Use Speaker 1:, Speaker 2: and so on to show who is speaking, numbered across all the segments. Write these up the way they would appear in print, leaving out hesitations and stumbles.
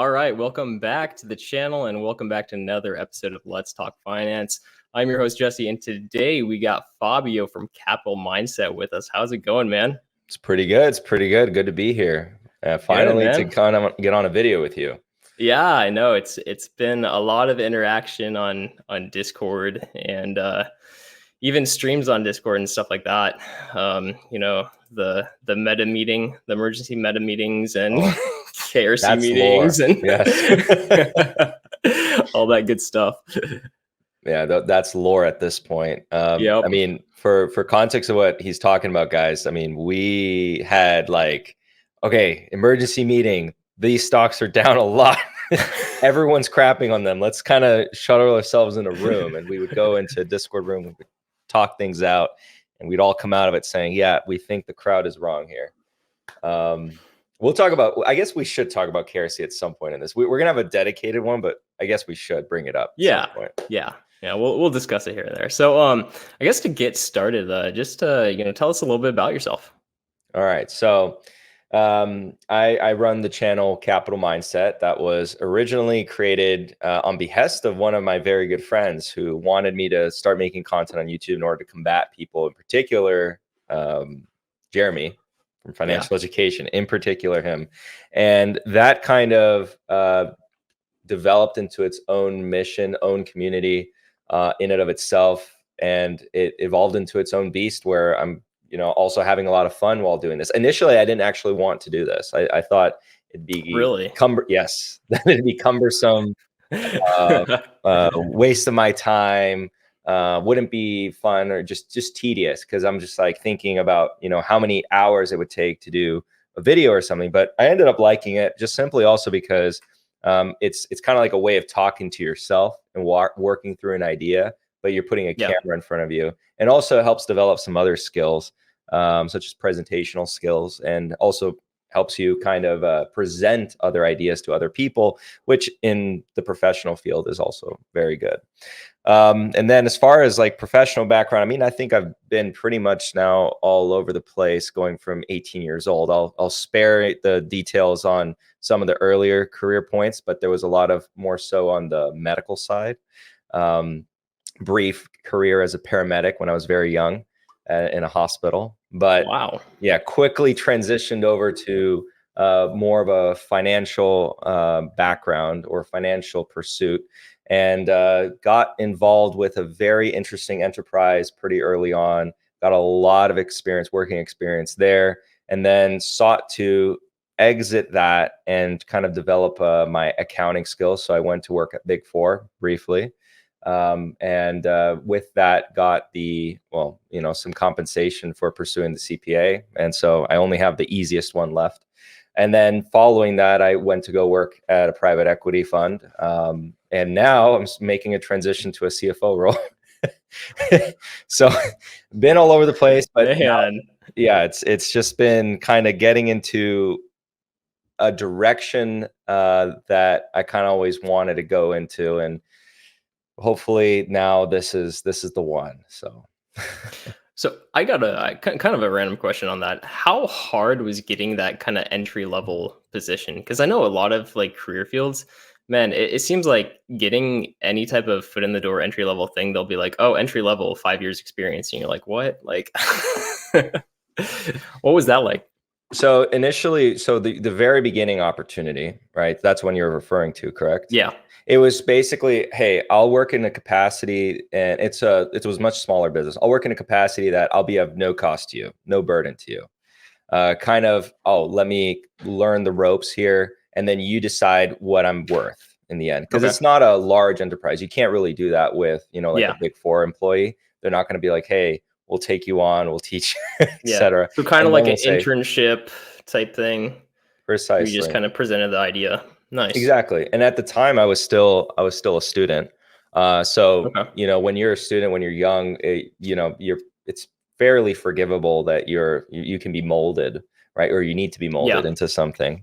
Speaker 1: All right, welcome back to the channel and welcome back to another episode of Let's Talk Finance. I'm your host, Jesse, and today we got Fabio from Capital Mindset with us. How's it going, man?
Speaker 2: It's pretty good. It's pretty good. Good to be here. Finally to kind of get on a video with you.
Speaker 1: Yeah, I know. It's been a lot of interaction on Discord and even streams on Discord and stuff like that. The meta meeting, the emergency meta meetings and KRC meetings and all that good stuff.
Speaker 2: Yeah, that's lore at this point. I mean, for context of what he's talking about, guys, I mean, we had emergency meeting. These stocks are down a lot. Everyone's crapping on them. Let's kind of shuttle ourselves in a room, and we would go into a Discord room, we would talk things out, and we'd all come out of it saying, yeah, we think the crowd is wrong here. We'll talk about, I guess we should talk about KRC at some point in this. We're going to have a dedicated one, but I guess we should bring it up.
Speaker 1: Yeah. We'll discuss it here and there. So, I guess to get started, just tell us a little bit about yourself.
Speaker 2: All right. So, I run the channel Capital Mindset that was originally created on behest of one of my very good friends who wanted me to start making content on YouTube in order to combat people, in particular, Jeremy from Financial Education, in particular him. And that kind of developed into its own mission, own community in and of itself. And it evolved into its own beast where I'm also having a lot of fun while doing this. Initially, I didn't actually want to do this. I thought it'd be it'd be cumbersome, waste of my time, wouldn't be fun or just tedious because I'm just like thinking about, how many hours it would take to do a video or something. But I ended up liking it just simply also because it's kind of like a way of talking to yourself and working through an idea, but you're putting a camera in front of you. And also helps develop some other skills, such as presentational skills, and also helps you kind of present other ideas to other people, which in the professional field is also very good. And then as far as like professional background, I mean, I think I've been pretty much now all over the place going from 18 years old. I'll spare the details on some of the earlier career points, but there was a lot of more so on the medical side. Brief career as a paramedic when I was very young in a hospital, but quickly transitioned over to more of a financial background or financial pursuit, and got involved with a very interesting enterprise pretty early on, got a lot of working experience there, and then sought to exit that and kind of develop my accounting skills. So I went to work at Big Four briefly. And with that got some compensation for pursuing the CPA. And so I only have the easiest one left. And then following that, I went to go work at a private equity fund. And now I'm making a transition to a CFO role. So been all over the place, but it's just been kind of getting into a direction that I kind of always wanted to go into. And hopefully now this is the one. So
Speaker 1: I got a kind of a random question on that. How hard was getting that kind of entry level position? Because I know a lot of like career fields, man, it seems like getting any type of foot in the door entry level thing, they'll be like, oh, entry level, 5 years experience. And you're like, what? Like, what was that like?
Speaker 2: So initially, the very beginning opportunity, right? That's when you're referring to, correct?
Speaker 1: Yeah.
Speaker 2: It was basically, hey, I'll work in a capacity, and it was much smaller business. I'll work in a capacity that I'll be of no cost to you, no burden to you. Let me learn the ropes here, and then you decide what I'm worth in the end. Because it's not a large enterprise. You can't really do that with, a Big Four employee. They're not going to be like, hey, we'll take you on, we'll teach you, etc.
Speaker 1: So kind of like an internship type thing.
Speaker 2: Precisely.
Speaker 1: You just kind of presented the idea. Nice.
Speaker 2: Exactly. And at the time I was still a student. When you're a student, when you're young, it's fairly forgivable that you can be molded, right? Or you need to be molded into something.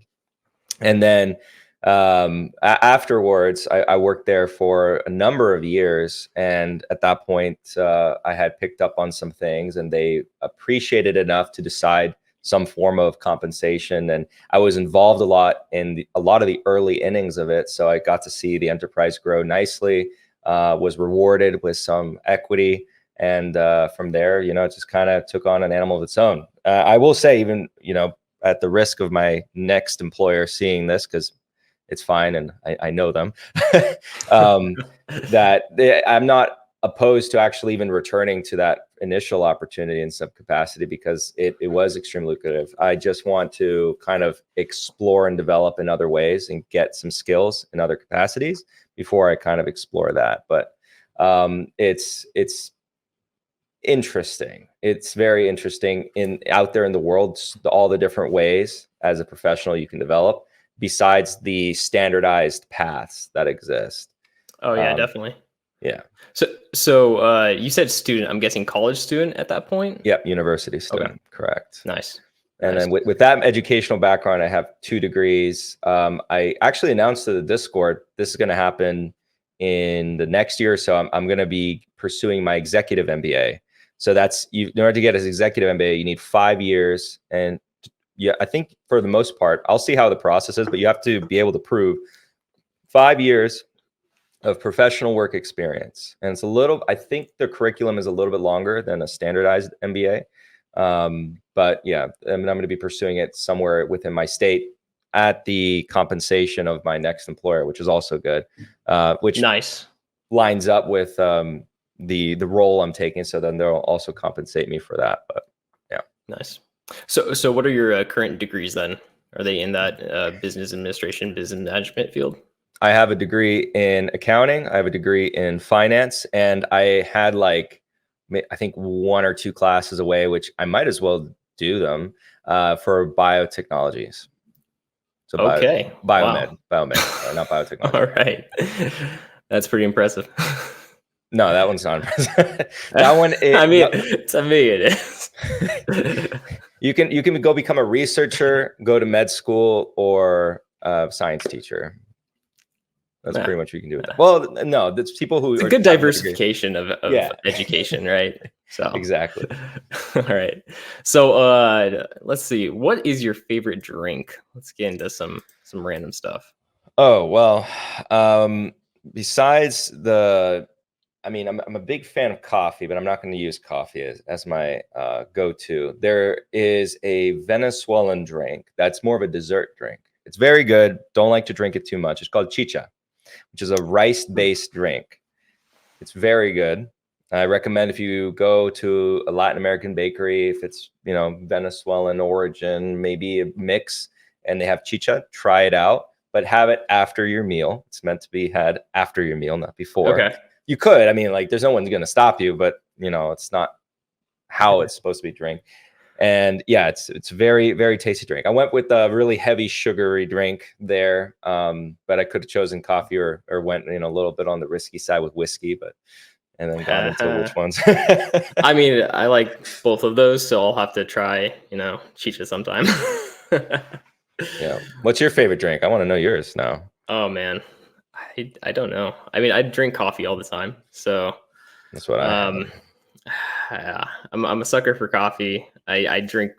Speaker 2: And then afterwards, I worked there for a number of years. And at that point, I had picked up on some things and they appreciated enough to decide some form of compensation. And I was involved a lot in a lot of the early innings of it. So I got to see the enterprise grow nicely, was rewarded with some equity. And from there, it just kind of took on an animal of its own. I will say, even, at the risk of my next employer seeing this, because it's fine and I know them, I'm not opposed to actually even returning to that initial opportunity in some capacity, because it was extremely lucrative. I just want to kind of explore and develop in other ways and get some skills in other capacities before I kind of explore that. But it's interesting. It's very interesting out there in the world, all the different ways as a professional you can develop besides the standardized paths that exist.
Speaker 1: Oh yeah, definitely.
Speaker 2: Yeah.
Speaker 1: So you said student, I'm guessing college student at that point?
Speaker 2: Yep, university student,
Speaker 1: okay.
Speaker 2: Correct.
Speaker 1: Nice.
Speaker 2: And then with that educational background, I have 2 degrees. I actually announced to the Discord, this is going to happen in the next year. So I'm going to be pursuing my executive MBA. So that's, in order to get an executive MBA, you need 5 years. And yeah, I think for the most part, I'll see how the process is, but you have to be able to prove 5 years of professional work experience. And it's I think the curriculum is a little bit longer than a standardized MBA. But yeah, I'm going to be pursuing it somewhere within my state at the compensation of my next employer, which is also good, which
Speaker 1: nice
Speaker 2: lines up with the role I'm taking. So then they'll also compensate me for that. But yeah.
Speaker 1: Nice. So what are your current degrees then? Are they in that business administration, business management field?
Speaker 2: I have a degree in accounting. I have a degree in finance, and I had I think 1 or 2 classes away, which I might as well do them for biotechnologies. So
Speaker 1: okay,
Speaker 2: biomed, not biotechnology.
Speaker 1: All right, that's pretty impressive.
Speaker 2: No, that one's not impressive. That one,
Speaker 1: to me it is.
Speaker 2: You can go become a researcher, go to med school, or a science teacher. That's pretty much what you can do with that. Well, no, that's people who.
Speaker 1: It's a good diversification of education, right? So
Speaker 2: exactly.
Speaker 1: All right. So let's see. What is your favorite drink? Let's get into some random stuff.
Speaker 2: Oh well, besides I'm a big fan of coffee, but I'm not going to use coffee as my go-to. There is a Venezuelan drink that's more of a dessert drink. It's very good. Don't like to drink it too much. It's called chicha, which is a rice-based drink. It's very good. I recommend if you go to a Latin American bakery, if it's Venezuelan origin, maybe a mix, and they have chicha, try it out, but have it after your meal. It's meant to be had after your meal, not before.
Speaker 1: Okay.
Speaker 2: You could, there's no one's going to stop you, but it's not how it's supposed to be drank. And yeah, it's very, very tasty drink. I went with a really heavy sugary drink there, but I could have chosen coffee or went a little bit on the risky side with whiskey, and then got into which ones.
Speaker 1: I like both of those, so I'll have to try chicha sometime.
Speaker 2: Yeah. What's your favorite drink? I want to know yours now.
Speaker 1: Oh man, I don't know. I drink coffee all the time, so
Speaker 2: that's what I
Speaker 1: I'm a sucker for coffee. I drink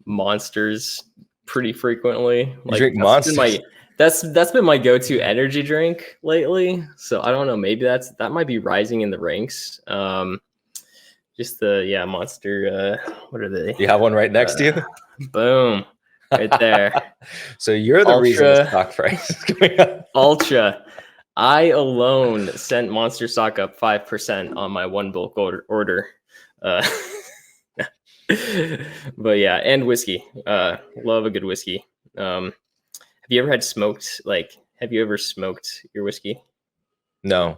Speaker 1: Monsters pretty frequently.
Speaker 2: You drink Monsters?
Speaker 1: That's been my go-to energy drink lately. So I don't know. Maybe that might be rising in the ranks. Just the Monster. What are they?
Speaker 2: You have one right next to
Speaker 1: you. Boom. Right there.
Speaker 2: So you're the reason the stock price is going up.
Speaker 1: Ultra. I alone sent Monster stock up 5% on my one bulk order. But yeah, and whiskey. Love a good whiskey. Have you ever have you ever smoked your whiskey?
Speaker 2: No.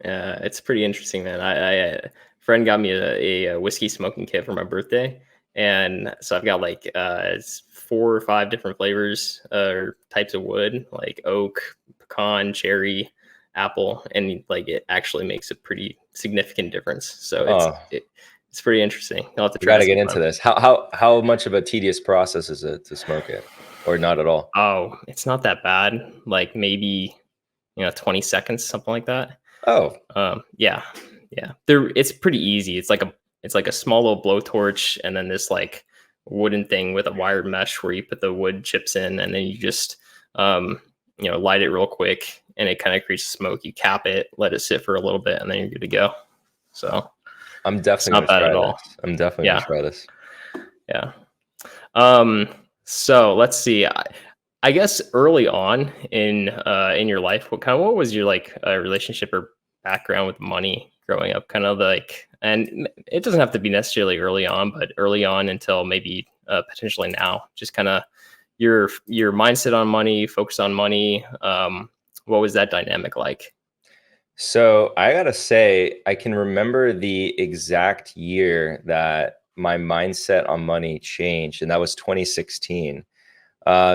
Speaker 1: It's pretty interesting, man. A friend got me a whiskey smoking kit for my birthday. And so I've got it's 4 or 5 different flavors or types of wood, like oak, pecan, cherry, apple, and it actually makes a pretty significant difference. So it's pretty interesting. I'll have to try
Speaker 2: to get into this. How much of a tedious process is it to smoke it, or not at all?
Speaker 1: Oh, it's not that bad. Maybe 20 seconds, something like that.
Speaker 2: Oh,
Speaker 1: yeah. It's pretty easy. It's like a small little blowtorch, and then this wooden thing with a wired mesh where you put the wood chips in, and then you just light it real quick, and it kind of creates smoke. You cap it, let it sit for a little bit, and then you're good to go. So
Speaker 2: I'm
Speaker 1: it's
Speaker 2: definitely
Speaker 1: not
Speaker 2: going to
Speaker 1: bad
Speaker 2: try
Speaker 1: at
Speaker 2: this.
Speaker 1: all.
Speaker 2: I'm definitely going to try this.
Speaker 1: Yeah. So let's see. I guess early on in your life, what was your relationship or background with money growing up? Kind of like, and it doesn't have to be necessarily early on, but early on until maybe potentially now. Just kind of your mindset on money, focus on money. What was that dynamic like?
Speaker 2: So I gotta say, I can remember the exact year that my mindset on money changed, and that was 2016.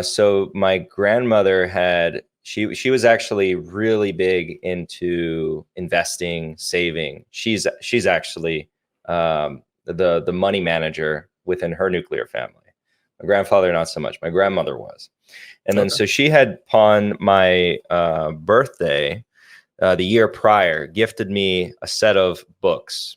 Speaker 2: So my grandmother she was actually really big into investing, saving. She's actually the money manager within her nuclear family. My grandfather, not so much. My grandmother was. And then
Speaker 1: Okay.
Speaker 2: so she had, upon my birthday, the year prior, gifted me a set of books.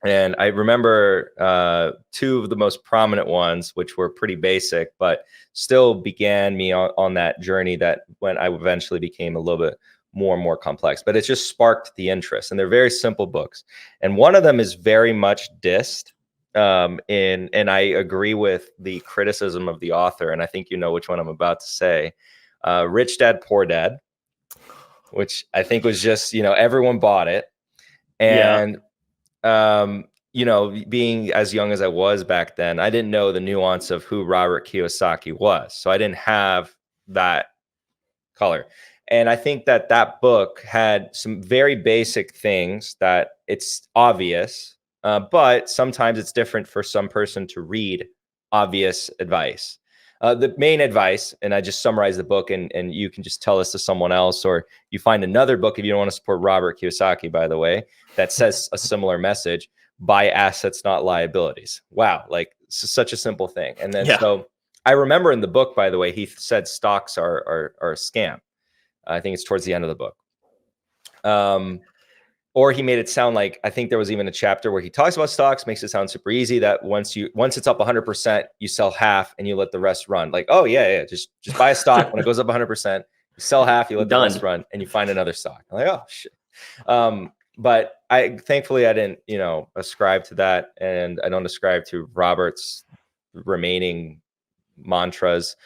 Speaker 2: And I remember two of the most prominent ones, which were pretty basic, but still began me on that journey that when I eventually became a little bit more and more complex. But it just sparked the interest. And they're very simple books. And one of them is very much dissed. And I agree with the criticism of the author. And I think you know which one I'm about to say. Rich Dad, Poor Dad, which I think was just, everyone bought it. And being as young as I was back then, I didn't know the nuance of who Robert Kiyosaki was. So I didn't have that color. And I think that book had some very basic things that it's obvious, but sometimes it's different for some person to read obvious advice. The main advice, and I just summarize the book, and you can just tell this to someone else, or you find another book if you don't want to support Robert Kiyosaki, by the way, that says a similar message: buy assets, not liabilities. Wow, like such a simple thing. And then so I remember in the book, by the way, he said stocks are a scam. I think it's towards the end of the book. Or he made it sound like, I think there was even a chapter where he talks about stocks, makes it sound super easy, that once it's up 100%, you sell half and you let the rest run. Like, oh yeah, just buy a stock when it goes up 100%, you sell half, you let the rest run, and you find another stock. I'm like, oh shit. But thankfully I didn't, ascribe to that, and I don't ascribe to Robert's remaining mantras.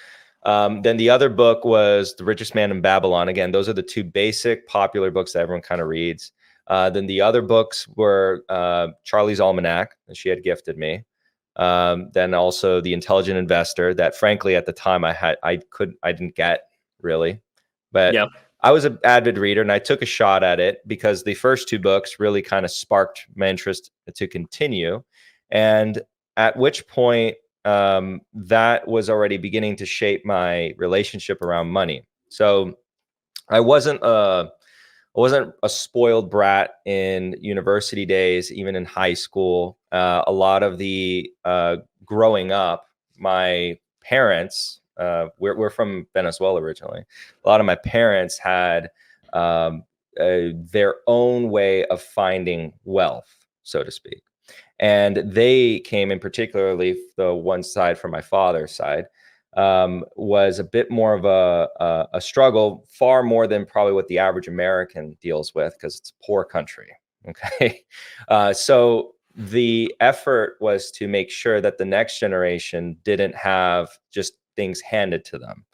Speaker 2: Then the other book was The Richest Man in Babylon. Again, those are the two basic popular books that everyone kind of reads. Then the other books were Charlie's Almanac, that she had gifted me. Then also The Intelligent Investor, that frankly at the time I didn't get really, but I was an avid reader and I took a shot at it because the first two books really kind of sparked my interest to continue. And at which point that was already beginning to shape my relationship around money. So I wasn't a spoiled brat in university days, even in high school. A lot of the growing up, my parents, we're from Venezuela originally. A lot of my parents had their own way of finding wealth, so to speak. And they came in, particularly the one side from my father's side, was a bit more of a struggle, far more than probably what the average American deals with, because it's a poor country. Okay. So the effort was to make sure that the next generation didn't have just things handed to them.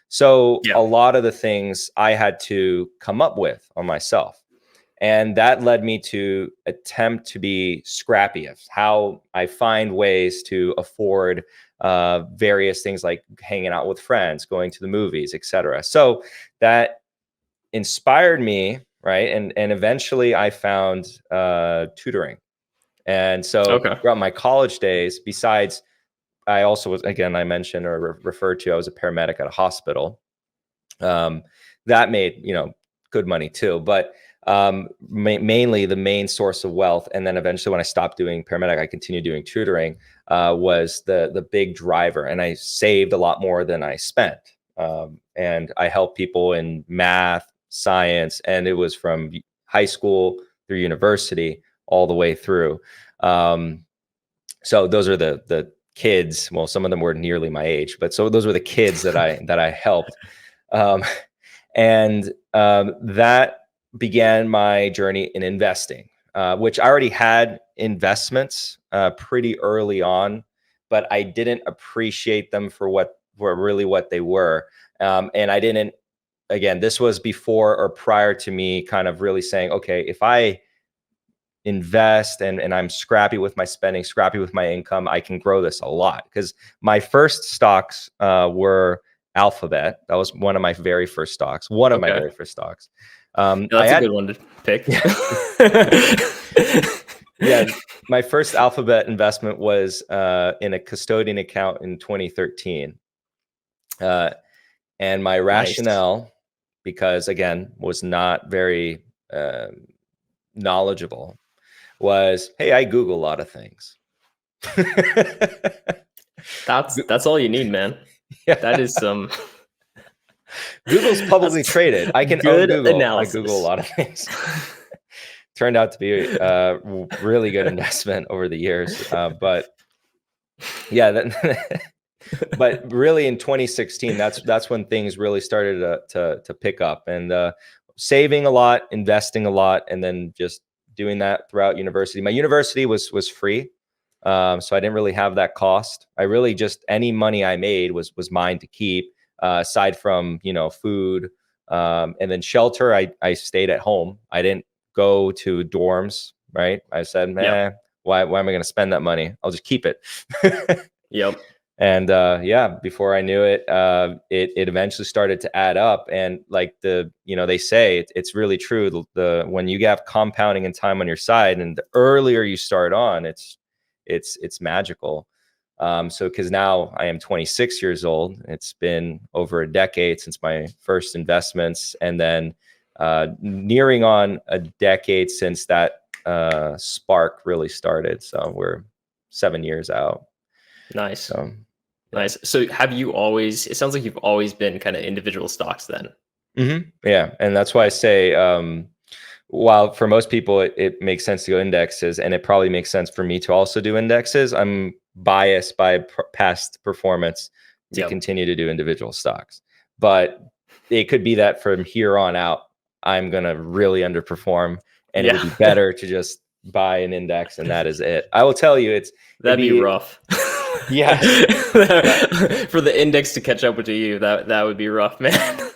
Speaker 2: So a lot of the things I had to come up with on myself. And that led me to attempt to be scrappy of how I find ways to afford various things like hanging out with friends, going to the movies, etc. So that inspired me, right? And eventually I found tutoring. And so throughout my college days, besides, I also was, again, I mentioned or referred to, I was a paramedic at a hospital. That made, good money too, but mainly the main source of wealth. And then eventually when I stopped doing paramedic, I continued doing tutoring, was the big driver. And I saved a lot more than I spent. And I helped people in math, science, and it was from high school through university all the way through. So those are the kids. Well, some of them were nearly my age, but so those were the kids that I helped. Um, and that began my journey in investing, which I already had investments pretty early on, but I didn't appreciate them for what they were. And I didn't, again, this was before or prior to me kind of really saying, okay, if I invest and I'm scrappy with my spending, scrappy with my income, I can grow this a lot. Because my first stocks were Alphabet. That was one of my very first stocks. My very first stocks.
Speaker 1: That's a good one to pick.
Speaker 2: Yeah, my first Alphabet investment was in a custodian account in 2013. And my rationale, because again, was not very knowledgeable, was, hey, I Google a lot of things.
Speaker 1: That's all you need, man. Yeah. That is some.
Speaker 2: Google's publicly traded. I can own Google. Analysis. I Google a lot of things. Turned out to be a really good investment over the years. But yeah, but really in 2016, that's when things really started to pick up, and saving a lot, investing a lot, and then just doing that throughout university. My university was free. So I didn't really have that cost. I really just, any money I made was mine to keep, aside from, food, and then shelter. I stayed at home. I didn't go to dorms, right? I said, man, why am I going to spend that money? I'll just keep it.
Speaker 1: Yep.
Speaker 2: And before I knew it, it eventually started to add up. And like they say, it's really true. When you have compounding and time on your side, and the earlier you start on, it's magical. So because now I am 26 years old, it's been over a decade since my first investments, and then nearing on a decade since that spark really started. So we're 7 years out.
Speaker 1: Nice. So, nice. So have you always, it sounds like you've always been kind of individual stocks then.
Speaker 2: Mm-hmm. Yeah. And that's why I say, while for most people it makes sense to go indexes, and it probably makes sense for me to also do indexes, I'm biased by past performance to continue to do individual stocks. But it could be that from here on out, I'm going to really underperform, and it would be better to just buy an index, and that is it. I will tell you,
Speaker 1: that'd be rough.
Speaker 2: Yeah.
Speaker 1: For the index to catch up with you, that would be rough, man.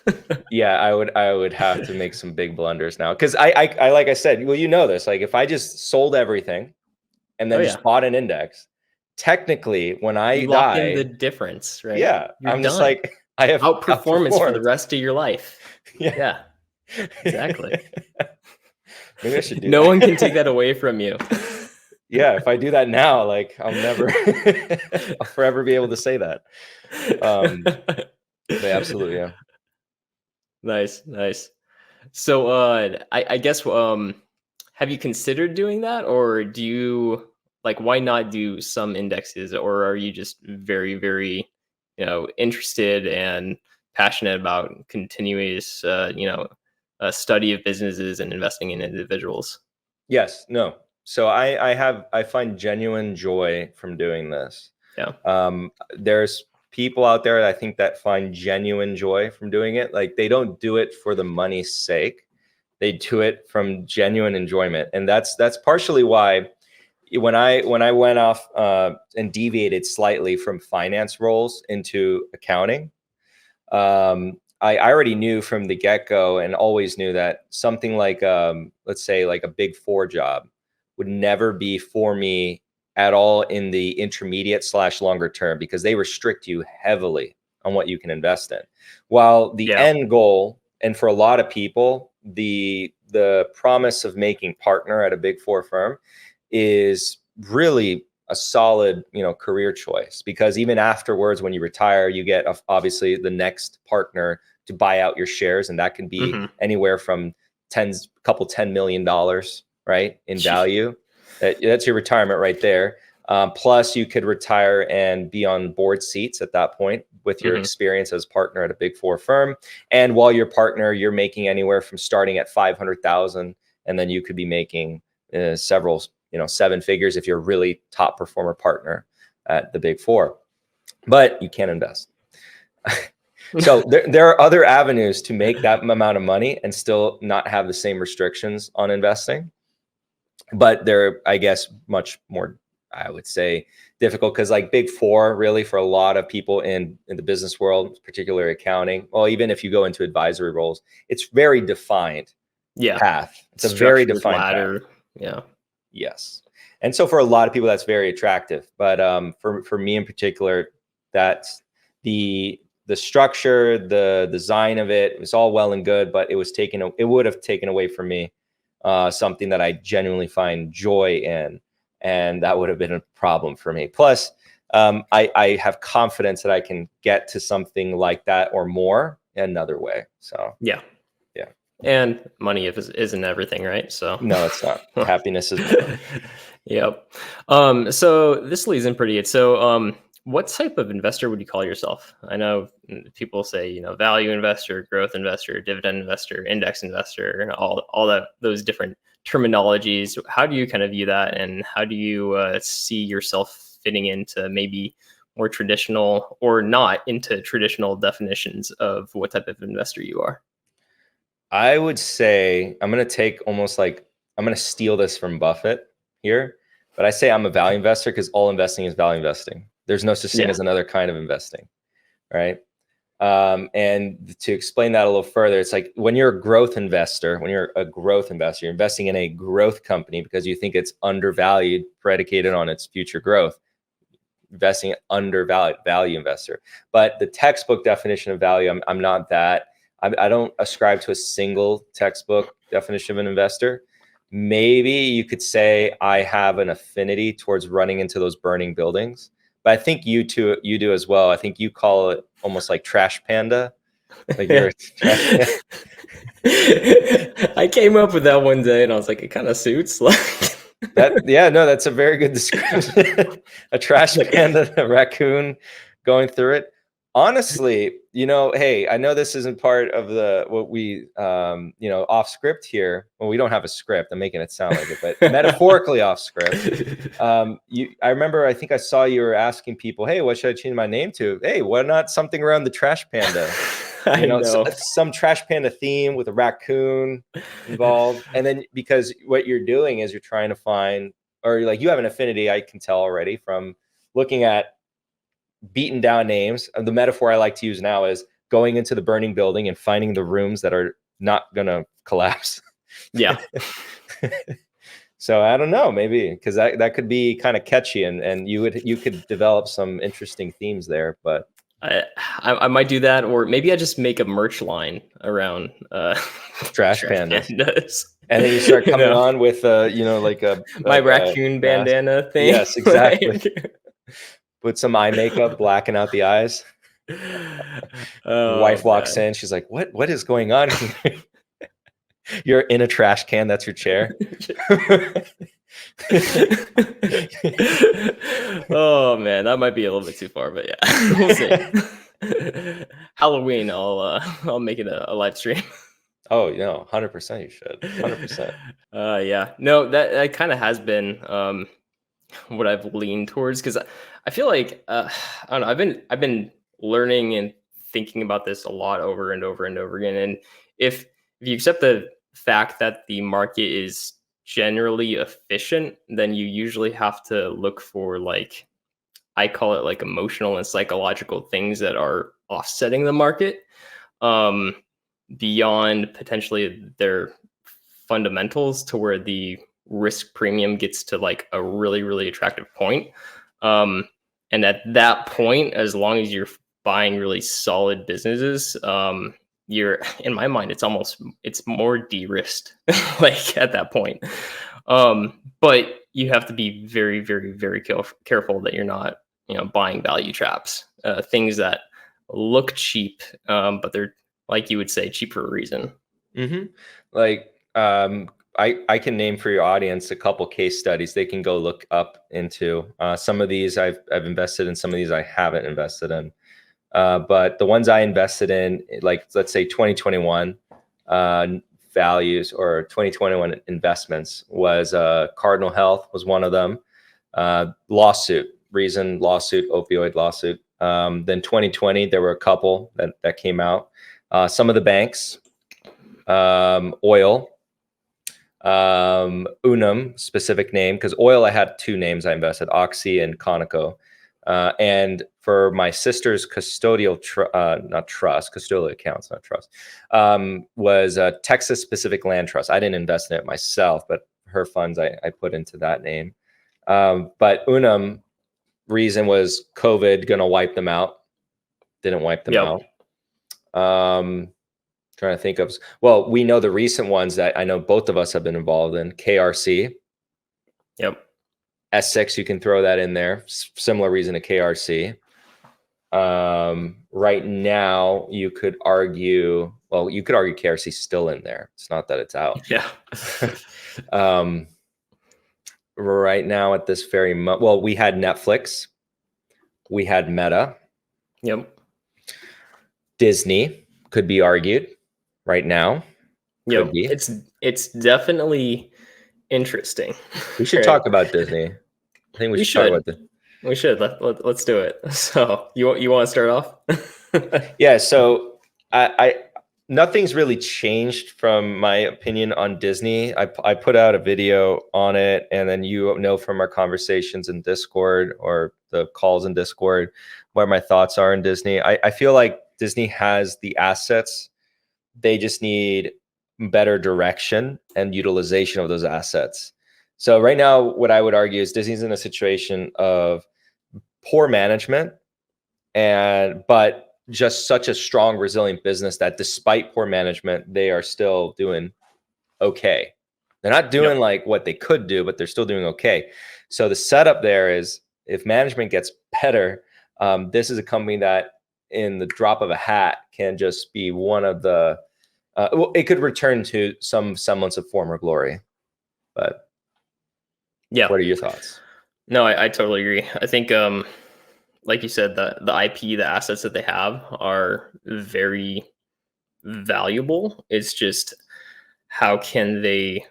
Speaker 2: Yeah, I would have to make some big blunders now, because I like I said, well, this, like if I just sold everything and then just bought an index, technically when I
Speaker 1: lock in the difference, right?
Speaker 2: Yeah, I'm done. Just like, I have
Speaker 1: outperformance for the rest of your life. Yeah, exactly.
Speaker 2: Maybe I should do
Speaker 1: no one can take that away from you.
Speaker 2: Yeah, if I do that now, like I'll forever be able to say that. Absolutely, yeah.
Speaker 1: Nice. So I guess have you considered doing that, or do you why not do some indexes, or are you just very, very interested and passionate about continuous study of businesses and investing in individuals?
Speaker 2: Yes. No. So I find genuine joy from doing this.
Speaker 1: Yeah.
Speaker 2: There's people out there, I think, that find genuine joy from doing it. Like, they don't do it for the money's sake. They do it from genuine enjoyment. And that's partially why when I went off and deviated slightly from finance roles into accounting, I already knew from the get-go, and always knew, that something like let's say like a Big Four job would never be for me at all in the intermediate / longer term, because they restrict you heavily on what you can invest in. While the end goal, and for a lot of people, the promise of making partner at a Big Four firm is really a solid, career choice, because even afterwards, when you retire, you get obviously the next partner to buy out your shares, and that can be anywhere from couple $10 million, right, in value. That's your retirement right there. Plus, you could retire and be on board seats at that point with your experience as partner at a Big Four firm. And while you're partner, you're making anywhere from starting at 500,000, and then you could be making several, 7 figures if you're a really top performer partner. at the big four, but you can't invest. So there are other avenues to make that amount of money and still not have the same restrictions on investing. But they're, I guess, much more, I would say, difficult, because like big four, really, for a lot of people in the business world, particularly accounting, well, even if you go into advisory roles, it's very defined path. It's a very defined ladder path.
Speaker 1: Yeah.
Speaker 2: Yes. And so for a lot of people, that's very attractive. But for me in particular, that's the structure, the design of it was all well and good, but it would have taken away from me something that I genuinely find joy in, and that would have been a problem for me. Plus, I have confidence that I can get to something like that or more another way. So
Speaker 1: yeah. And money isn't everything, right? So
Speaker 2: no, it's not. Happiness is more.
Speaker 1: Yep. So this leads in pretty good. So what type of investor would you call yourself? I know people say, value investor, growth investor, dividend investor, index investor, all those different terminologies. How do you kind of view that, and how do you see yourself fitting into maybe more traditional or not into traditional definitions of what type of investor you are?
Speaker 2: I would say I'm going to steal this from Buffett here, but I say I'm a value investor because all investing is value investing. There's no such thing as another kind of investing, right? And to explain that a little further, it's like when you're a growth investor, you're investing in a growth company because you think it's undervalued, predicated on its future growth. Investing undervalued, value investor. But the textbook definition of value, I'm not that. I don't ascribe to a single textbook definition of an investor. Maybe you could say I have an affinity towards running into those burning buildings, but I think you do as well. I think you call it almost like trash panda. Like you're a trash panda.
Speaker 1: I came up with that one day and I was like, it kind of suits.
Speaker 2: That's a very good description. A trash panda, a raccoon going through it. Honestly, hey, I know this isn't part of what we, off script here. Well, we don't have a script. I'm making it sound like it, but metaphorically off script. I remember, I think I saw you were asking people, hey, what should I change my name to? Hey, why not something around the trash panda?
Speaker 1: I know.
Speaker 2: Some trash panda theme with a raccoon involved. And then because what you're doing is you're trying to find, or like you have an affinity, I can tell already from looking at beaten down names. The metaphor I like to use now is going into the burning building and finding the rooms that are not going to collapse.
Speaker 1: Yeah.
Speaker 2: So I don't know, maybe because that could be kind of catchy, and you could develop some interesting themes there. But
Speaker 1: I might do that, or maybe I just make a merch line around
Speaker 2: trash pandas. And then you start coming on with
Speaker 1: my raccoon bandana thing.
Speaker 2: Yes, exactly. Put some eye makeup, blacken out the eyes. Your wife walks in. She's like, "What is going on here?" You're in a trash can. That's your chair.
Speaker 1: Oh man, that might be a little bit too far, but yeah, we'll see. Halloween, I'll make it a live stream.
Speaker 2: Oh, 100% you should. 100%.
Speaker 1: Yeah, no, that kind of has been what I've leaned towards, because I feel like I don't know. I've been learning and thinking about this a lot over and over and over again. And if you accept the fact that the market is generally efficient, then you usually have to look for, like, I call it like emotional and psychological things that are offsetting the market, beyond potentially their fundamentals, to where the risk premium gets to like a really, really attractive point. And at that point, as long as you're buying really solid businesses, you're, in my mind, it's more de-risked like at that point. But you have to be very, very, very careful that you're not, buying value traps, things that look cheap, but they're, like you would say, cheap for a reason.
Speaker 2: Mm-hmm. Like, I can name for your audience a couple case studies they can go look up into. Some of these I've invested in, some of these I haven't invested in. But the ones I invested in, like let's say 2021 values or 2021 investments, was Cardinal Health was one of them. Lawsuit. reason, lawsuit, opioid lawsuit. Then 2020, there were a couple that came out. Some of the banks, oil, Unum, specific name, because oil, I had two names I invested, Oxy and Conoco. And for my sister's custodial, custodial accounts, not trust, was Texas Pacific Land Trust. I didn't invest in it myself, but her funds I put into that name. But Unum reason was COVID going to wipe them out. Didn't wipe them out. Trying to think of, well, we know the recent ones that I know both of us have been involved in. KRC.
Speaker 1: Yep.
Speaker 2: S6, you can throw that in there. Similar reason to KRC. Right now, you could argue KRC is still in there. It's not that it's out.
Speaker 1: Yeah.
Speaker 2: Right now at this very moment, well, we had Netflix. We had Meta.
Speaker 1: Yep.
Speaker 2: Disney could be argued right now.
Speaker 1: Yep. It's definitely interesting.
Speaker 2: We should talk about Disney. I think we should talk about this.
Speaker 1: We should. Let's do it. So you want to start off?
Speaker 2: Yeah. So I nothing's really changed from my opinion on Disney. I put out a video on it, and then from our conversations in Discord or the calls in Discord where my thoughts are in Disney. I feel like Disney has the assets. They just need better direction and utilization of those assets. So right now, what I would argue is Disney's in a situation of poor management, but just such a strong, resilient business that despite poor management, they are still doing okay. They're not doing like what they could do, but they're still doing okay. So the setup there is if management gets better, this is a company that in the drop of a hat can just be one of the, it could return to some semblance of former glory. But yeah, what are your thoughts?
Speaker 1: No, I totally agree. I think, like you said, the IP, the assets that they have are very valuable. It's just how can they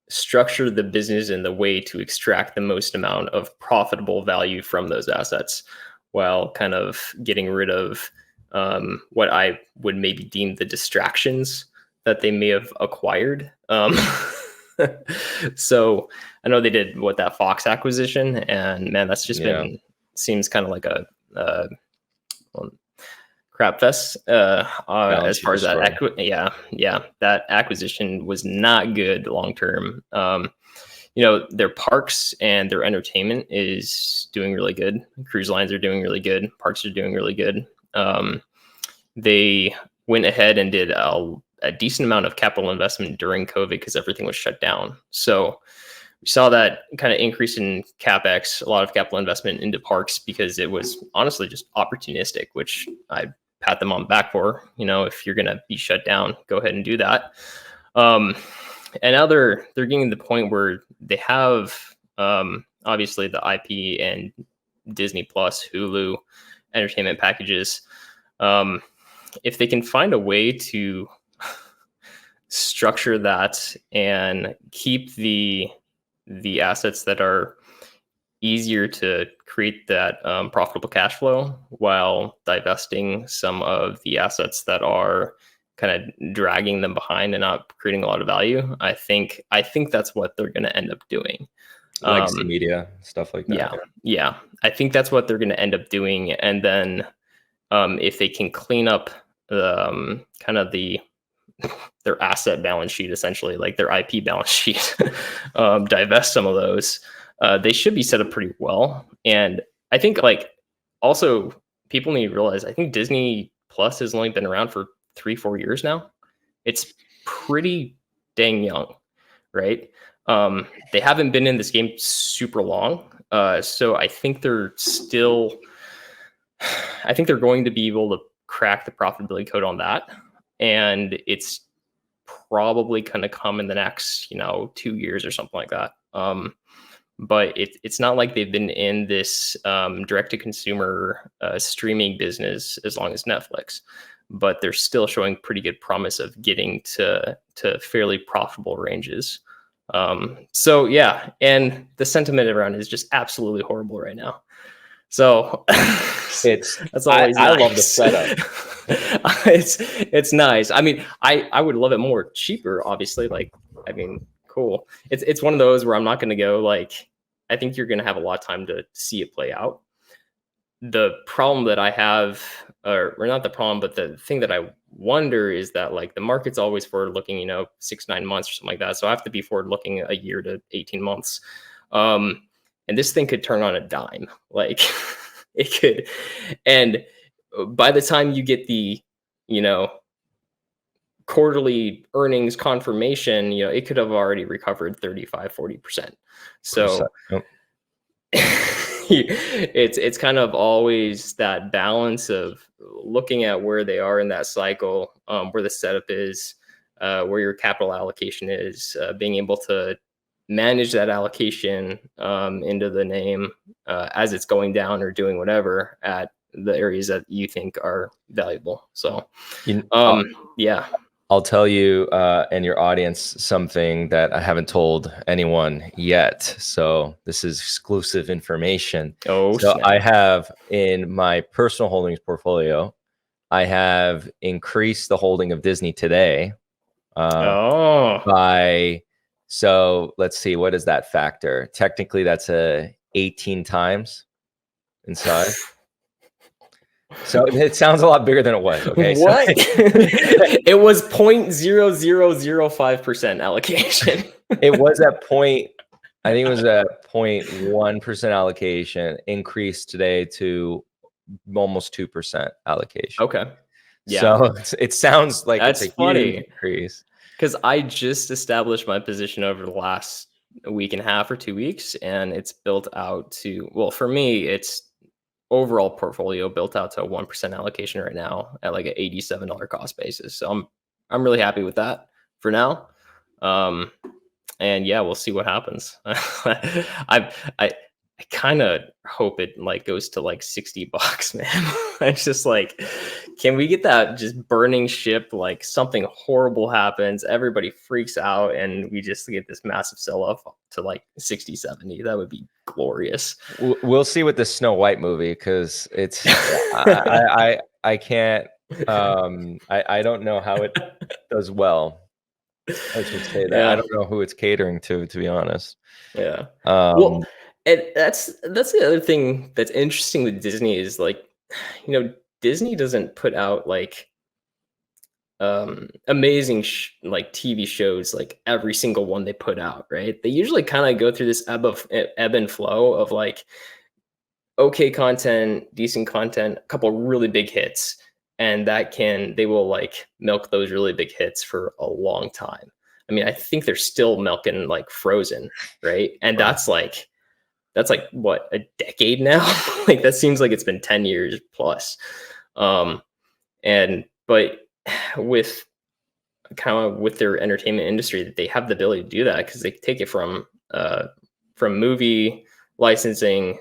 Speaker 1: structure the business in the way to extract the most amount of profitable value from those assets while kind of getting rid of what I would maybe deem the distractions that they may have acquired. So I know they did that Fox acquisition, and man, that's just seems kind of like a crap fest as far as that. That acquisition was not good long term. Their parks and their entertainment is doing really good. Cruise lines are doing really good. Parks are doing really good. They went ahead and did a decent amount of capital investment during COVID because everything was shut down. So we saw that kind of increase in CapEx, a lot of capital investment into parks because it was honestly just opportunistic, which I pat them on the back for. If you're going to be shut down, go ahead and do that. And now they're getting to the point where they have obviously the IP and Disney Plus, Hulu entertainment packages. If they can find a way to structure that and keep the assets that are easier to create that profitable cash flow while divesting some of the assets that are kind of dragging them behind and not creating a lot of value, I think that's what they're going to end up doing.
Speaker 2: Legacy media, stuff like that.
Speaker 1: Yeah. I think that's what they're going to end up doing. And then if they can clean up kind of their asset balance sheet, essentially like their IP balance sheet, divest some of those, they should be set up pretty well. And I think also people need to realize, I think Disney Plus has only been around for 3-4 years now. It's pretty dang young, right? They haven't been in this game super long. So I think they're going to be able to crack the profitability code on that. And it's probably going to come in the next, 2 years or something like that. But it's not like they've been in this direct-to-consumer streaming business as long as Netflix, but they're still showing pretty good promise of getting to fairly profitable ranges. So yeah, and the sentiment around it is just absolutely horrible right now. So that's always
Speaker 2: I love the
Speaker 1: nice.
Speaker 2: setup.
Speaker 1: It's nice. I mean, I would love it more cheaper, obviously. Like, I mean, cool. It's one of those where I'm not going to go like. I think you're going to have a lot of time to see it play out. The problem that I have, or not the problem, but the thing that I wonder is that like the market's always forward looking, 6-9 months or something like that. So I have to be forward looking a year to 18 months. And this thing could turn on a dime. Like it could. And by the time you get the, quarterly earnings confirmation, it could have already recovered 35-40%. So it's kind of always that balance of looking at where they are in that cycle, where the setup is, where your capital allocation is, being able to manage that allocation into the name as it's going down or doing whatever at the areas that you think are valuable. So, yeah.
Speaker 2: I'll tell you and your audience something that I haven't told anyone yet. So this is exclusive information.
Speaker 1: Oh,
Speaker 2: so
Speaker 1: snap.
Speaker 2: I have in my personal holdings portfolio, I have increased the holding of Disney today by, so let's see, what is that factor? Technically, that's 18 times in size. So it sounds a lot bigger than it was. Okay.
Speaker 1: What? It was 0.0005% allocation.
Speaker 2: It was at I think it was at 0.1% allocation, increased today to almost 2% allocation.
Speaker 1: Okay. Yeah.
Speaker 2: So it sounds like
Speaker 1: That's
Speaker 2: it's a
Speaker 1: funny.
Speaker 2: huge increase.
Speaker 1: Because I just established my position over the last week and a half or 2 weeks, and it's built out to, well, for me, it's overall portfolio built out to a 1% allocation right now at like an $87 cost basis. So I'm really happy with that for now. And yeah, we'll see what happens. I kind of hope it like goes to like $60, man. It's just like, can we get that just burning ship? Like something horrible happens, everybody freaks out, and we just get this massive sell off to like 60, 70. That would be glorious.
Speaker 2: We'll see with the Snow White movie, because it's I can't I don't know how it does well. I should say that. Yeah. I don't know who it's catering to be honest.
Speaker 1: Yeah. Well, and that's the other thing that's interesting with Disney is like, Disney doesn't put out like amazing like TV shows like every single one they put out, right? They usually kind of go through this ebb and flow of like okay content, decent content, a couple really big hits, and they will like milk those really big hits for a long time. I mean, I think they're still milking like Frozen, right? And that's like what, a decade now? Like that seems like it's been 10 years plus. But with kind of with their entertainment industry, that they have the ability to do that because they take it from movie licensing,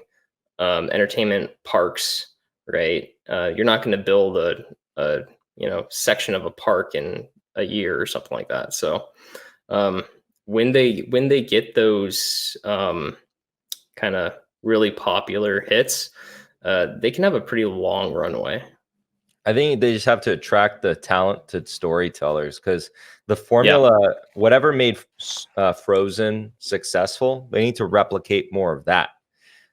Speaker 1: entertainment parks, right? You're not going to build a section of a park in a year or something like that. So when they get those kind of really popular hits, they can have a pretty long runway.
Speaker 2: I think they just have to attract the talented storytellers, because the formula, whatever made Frozen successful, they need to replicate more of that.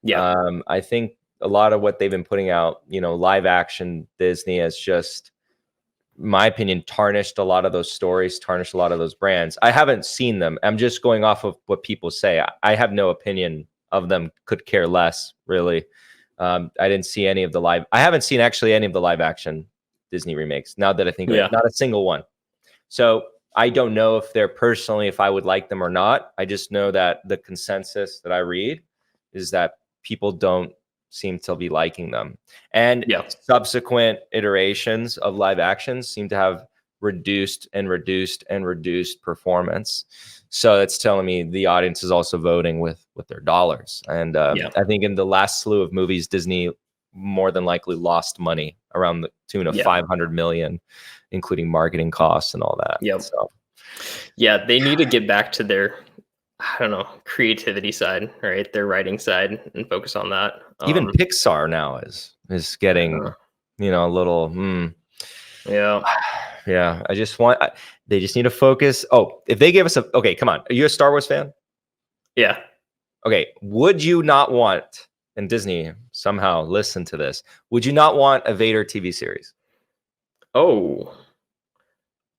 Speaker 2: Yeah. I think a lot of what they've been putting out, live action Disney has just, in my opinion, tarnished a lot of those stories, tarnished a lot of those brands. I haven't seen them. I'm just going off of what people say. I have no opinion of them, could care less, really. I didn't see any of the live. I haven't seen actually any of the live action Disney remakes. Now that I think of it, not a single one. So I don't know if if I would like them or not. I just know that the consensus that I read is that people don't seem to be liking them. And subsequent iterations of live actions seem to have reduced performance. So that's telling me the audience is also voting with their dollars. And I think in the last slew of movies, Disney more than likely lost money around the tune of 500 million, including marketing costs and all that. So
Speaker 1: they need to get back to their I don't know, creativity side, right? Their writing side, and focus on that.
Speaker 2: Even Pixar now is getting, a little.
Speaker 1: Yeah.
Speaker 2: Yeah, they just need to focus. Oh, if they give us okay, come on. Are you a Star Wars fan?
Speaker 1: Yeah.
Speaker 2: Okay, would you not want, and Disney somehow listen to this, would you not want a Vader TV series?
Speaker 1: Oh,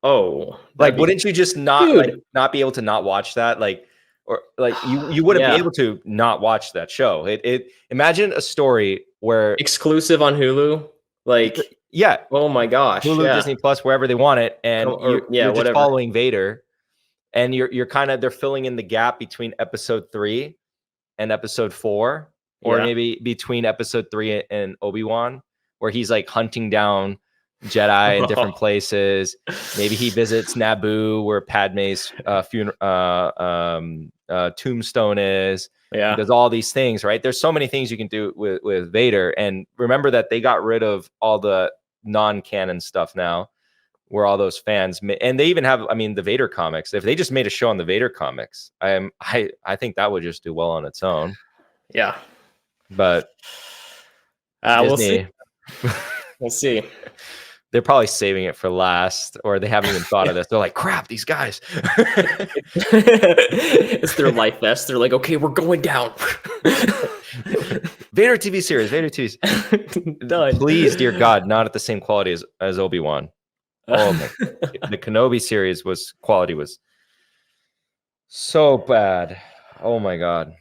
Speaker 2: Like, wouldn't you just not be able to not watch that? Like, or like you wouldn't be able to not watch that show. It imagine a story where
Speaker 1: exclusive on Hulu, like,
Speaker 2: yeah,
Speaker 1: oh my gosh,
Speaker 2: Hulu,
Speaker 1: yeah.
Speaker 2: Disney Plus, wherever they want it, and you're just following Vader, and you're kind of, they're filling in the gap between episode 3 and episode 4, or maybe between episode 3 and Obi-Wan, where he's like hunting down Jedi in different places. Maybe he visits Naboo, where Padme's tombstone is.
Speaker 1: Yeah.
Speaker 2: He does all these things, right? There's so many things you can do with Vader. And remember that they got rid of all the non-canon stuff now, where all those fans, and they even have, I mean, the Vader comics. If they just made a show on the Vader comics, I think that would just do well on its own.
Speaker 1: Yeah.
Speaker 2: But
Speaker 1: Disney,
Speaker 2: we'll see.
Speaker 1: We'll see.
Speaker 2: They're probably saving it for last, or they haven't even thought of this. They're like, crap, these guys.
Speaker 1: It's their life vest. They're like, okay, we're going down.
Speaker 2: Vader TV series, Vader TV. Done. Please, dear God, not at the same quality as Obi-Wan. Oh my! The Kenobi series quality was so bad. Oh my God.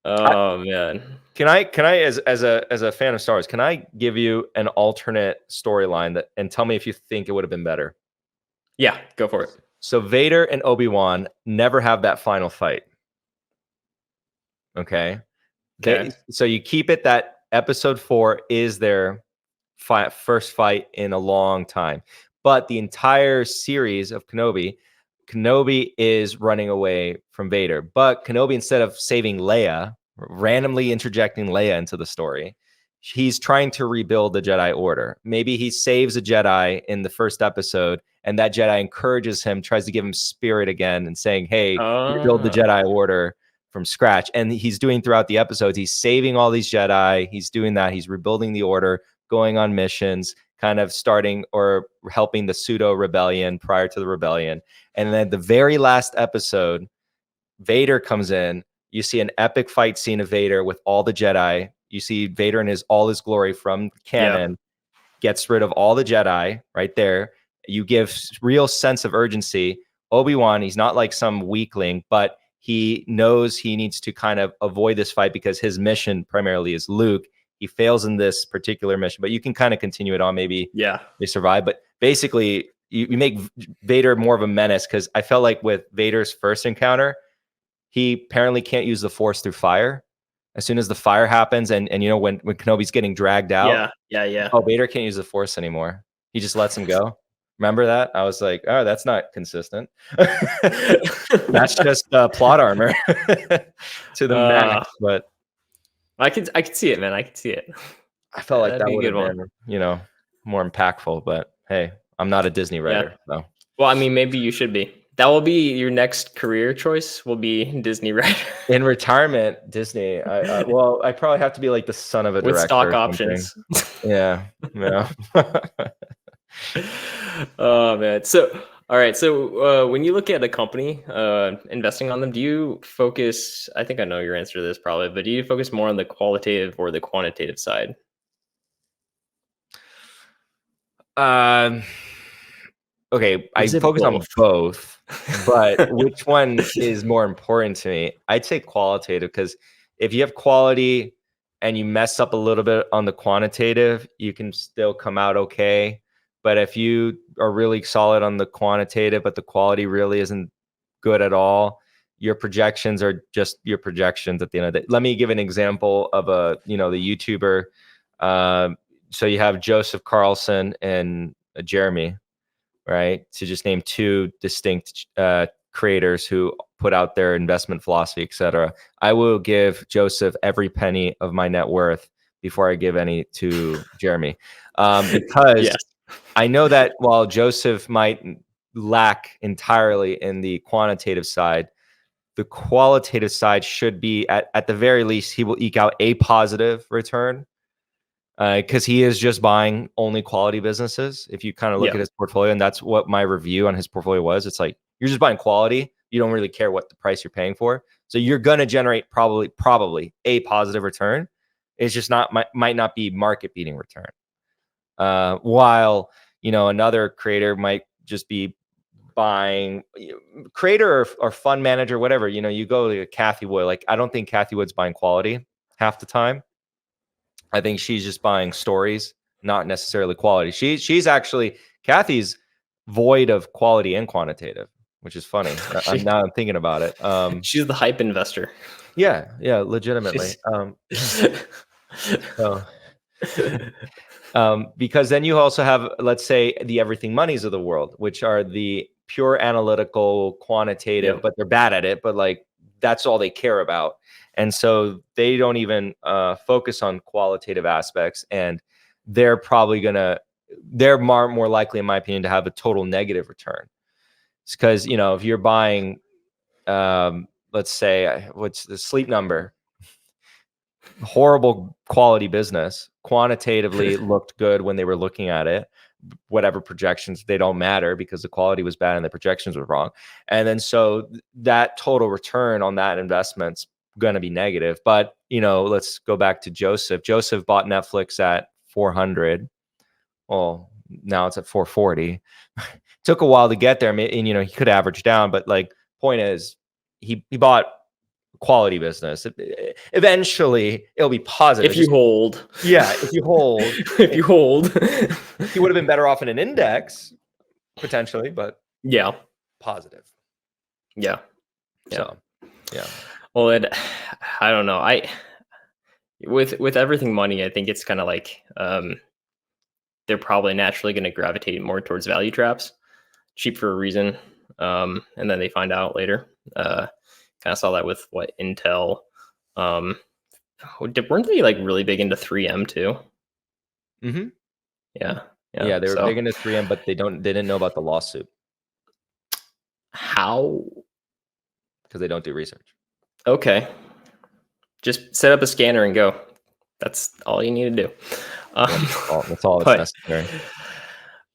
Speaker 1: Oh man.
Speaker 2: Can I as a fan of Star Wars, can I give you an alternate storyline and tell me if you think it would have been better?
Speaker 1: Yeah, go for it.
Speaker 2: So Vader and Obi-Wan never have that final fight. Okay. So you keep it that episode 4 is their first fight in a long time. But the entire series of Kenobi is running away from Vader. But Kenobi, instead of saving Leia, randomly interjecting Leia into the story, he's trying to rebuild the Jedi Order. Maybe he saves a Jedi in the first episode, and that Jedi encourages him, tries to give him spirit again, and saying, hey, rebuild the Jedi Order from scratch. And he's doing throughout the episodes, he's saving all these Jedi. He's doing that. He's rebuilding the Order, going on missions, kind of starting or helping the pseudo rebellion prior to the rebellion. And then the very last episode, Vader comes in. You see an epic fight scene of Vader with all the Jedi. You see Vader in all his glory from canon, gets rid of all the Jedi right there. You give real sense of urgency. Obi-Wan, he's not like some weakling, but he knows he needs to kind of avoid this fight because his mission primarily is Luke. He fails in this particular mission, but you can kind of continue it on. Maybe they survive. But basically, you make Vader more of a menace, because I felt like with Vader's first encounter, he apparently can't use the Force through fire. As soon as the fire happens, and you know, when Kenobi's getting dragged out, oh, Vader can't use the Force anymore. He just lets him go. Remember that? I was like, oh, that's not consistent. That's just plot armor to the max. But
Speaker 1: I could see it, man. I could see it.
Speaker 2: I felt like that would have been, you know, more impactful. But hey, I'm not a Disney writer. So.
Speaker 1: Well, I mean, maybe you should be. That will be your next career choice. Will be Disney writer. In
Speaker 2: retirement, Disney. Well, I probably have to be like the son of a director
Speaker 1: with stock options.
Speaker 2: Yeah.
Speaker 1: Oh man. So, all right. So, when you look at a company, investing on them, do you focus? I think I know your answer to this probably, but do you focus more on the qualitative or the quantitative side?
Speaker 2: Okay, I focus on both, but which one is more important to me? I'd say qualitative, because if you have quality and you mess up a little bit on the quantitative, you can still come out okay. But if you are really solid on the quantitative, but the quality really isn't good at all, your projections are just your projections at the end of the day. Let me give an example of the YouTuber. So you have Joseph Carlson and Jeremy, right? To just name two distinct creators who put out their investment philosophy, etc. I will give Joseph every penny of my net worth before I give any to Jeremy, because I know that while Joseph might lack entirely in the quantitative side, the qualitative side should be at the very least, he will eke out a positive return, because he is just buying only quality businesses. If you kind of look at his portfolio, and that's what my review on his portfolio was, it's like, you're just buying quality. You don't really care what the price you're paying for. So you're going to generate probably a positive return. It's just might not be market beating return. While, another creator might just be buying, creator or fund manager, whatever, you go to Cathie Wood. Like, I don't think Cathie Wood's buying quality half the time. I think she's just buying stories, not necessarily quality. She's actually, Cathie's void of quality and quantitative, which is funny. Now I'm thinking about it.
Speaker 1: She's the hype investor.
Speaker 2: Yeah, legitimately. Because then you also have, let's say, the everything monies of the world, which are the pure analytical quantitative, but they're bad at it. But like, that's all they care about. And so they don't even focus on qualitative aspects. And they're probably they're more likely, in my opinion, to have a total negative return. It's because, if you're buying, let's say, what's the Sleep Number? Horrible quality business. Quantitatively looked good when they were looking at it. Whatever projections, they don't matter because the quality was bad and the projections were wrong. And then so that total return on that investment's going to be negative. But, let's go back to Joseph. Joseph bought Netflix at 400. Well, now it's at 440. Took a while to get there. And, he could average down, but like, point is, he bought quality business. Eventually it'll be positive.
Speaker 1: If you hold.
Speaker 2: Yeah, if you hold.
Speaker 1: If you hold.
Speaker 2: He would have been better off in an index, potentially, but positive.
Speaker 1: Yeah.
Speaker 2: So, yeah.
Speaker 1: Well, I don't know. With everything money, I think it's kind of like they're probably naturally going to gravitate more towards value traps, cheap for a reason, and then they find out later. Kind of saw that with Intel. Weren't they like really big into 3M too?
Speaker 2: Mm-hmm.
Speaker 1: Yeah,
Speaker 2: they were big into 3M, but they didn't know about the lawsuit.
Speaker 1: How?
Speaker 2: Because they don't do research.
Speaker 1: Okay, just set up a scanner and go. That's all you need to do.
Speaker 2: That's all that's necessary.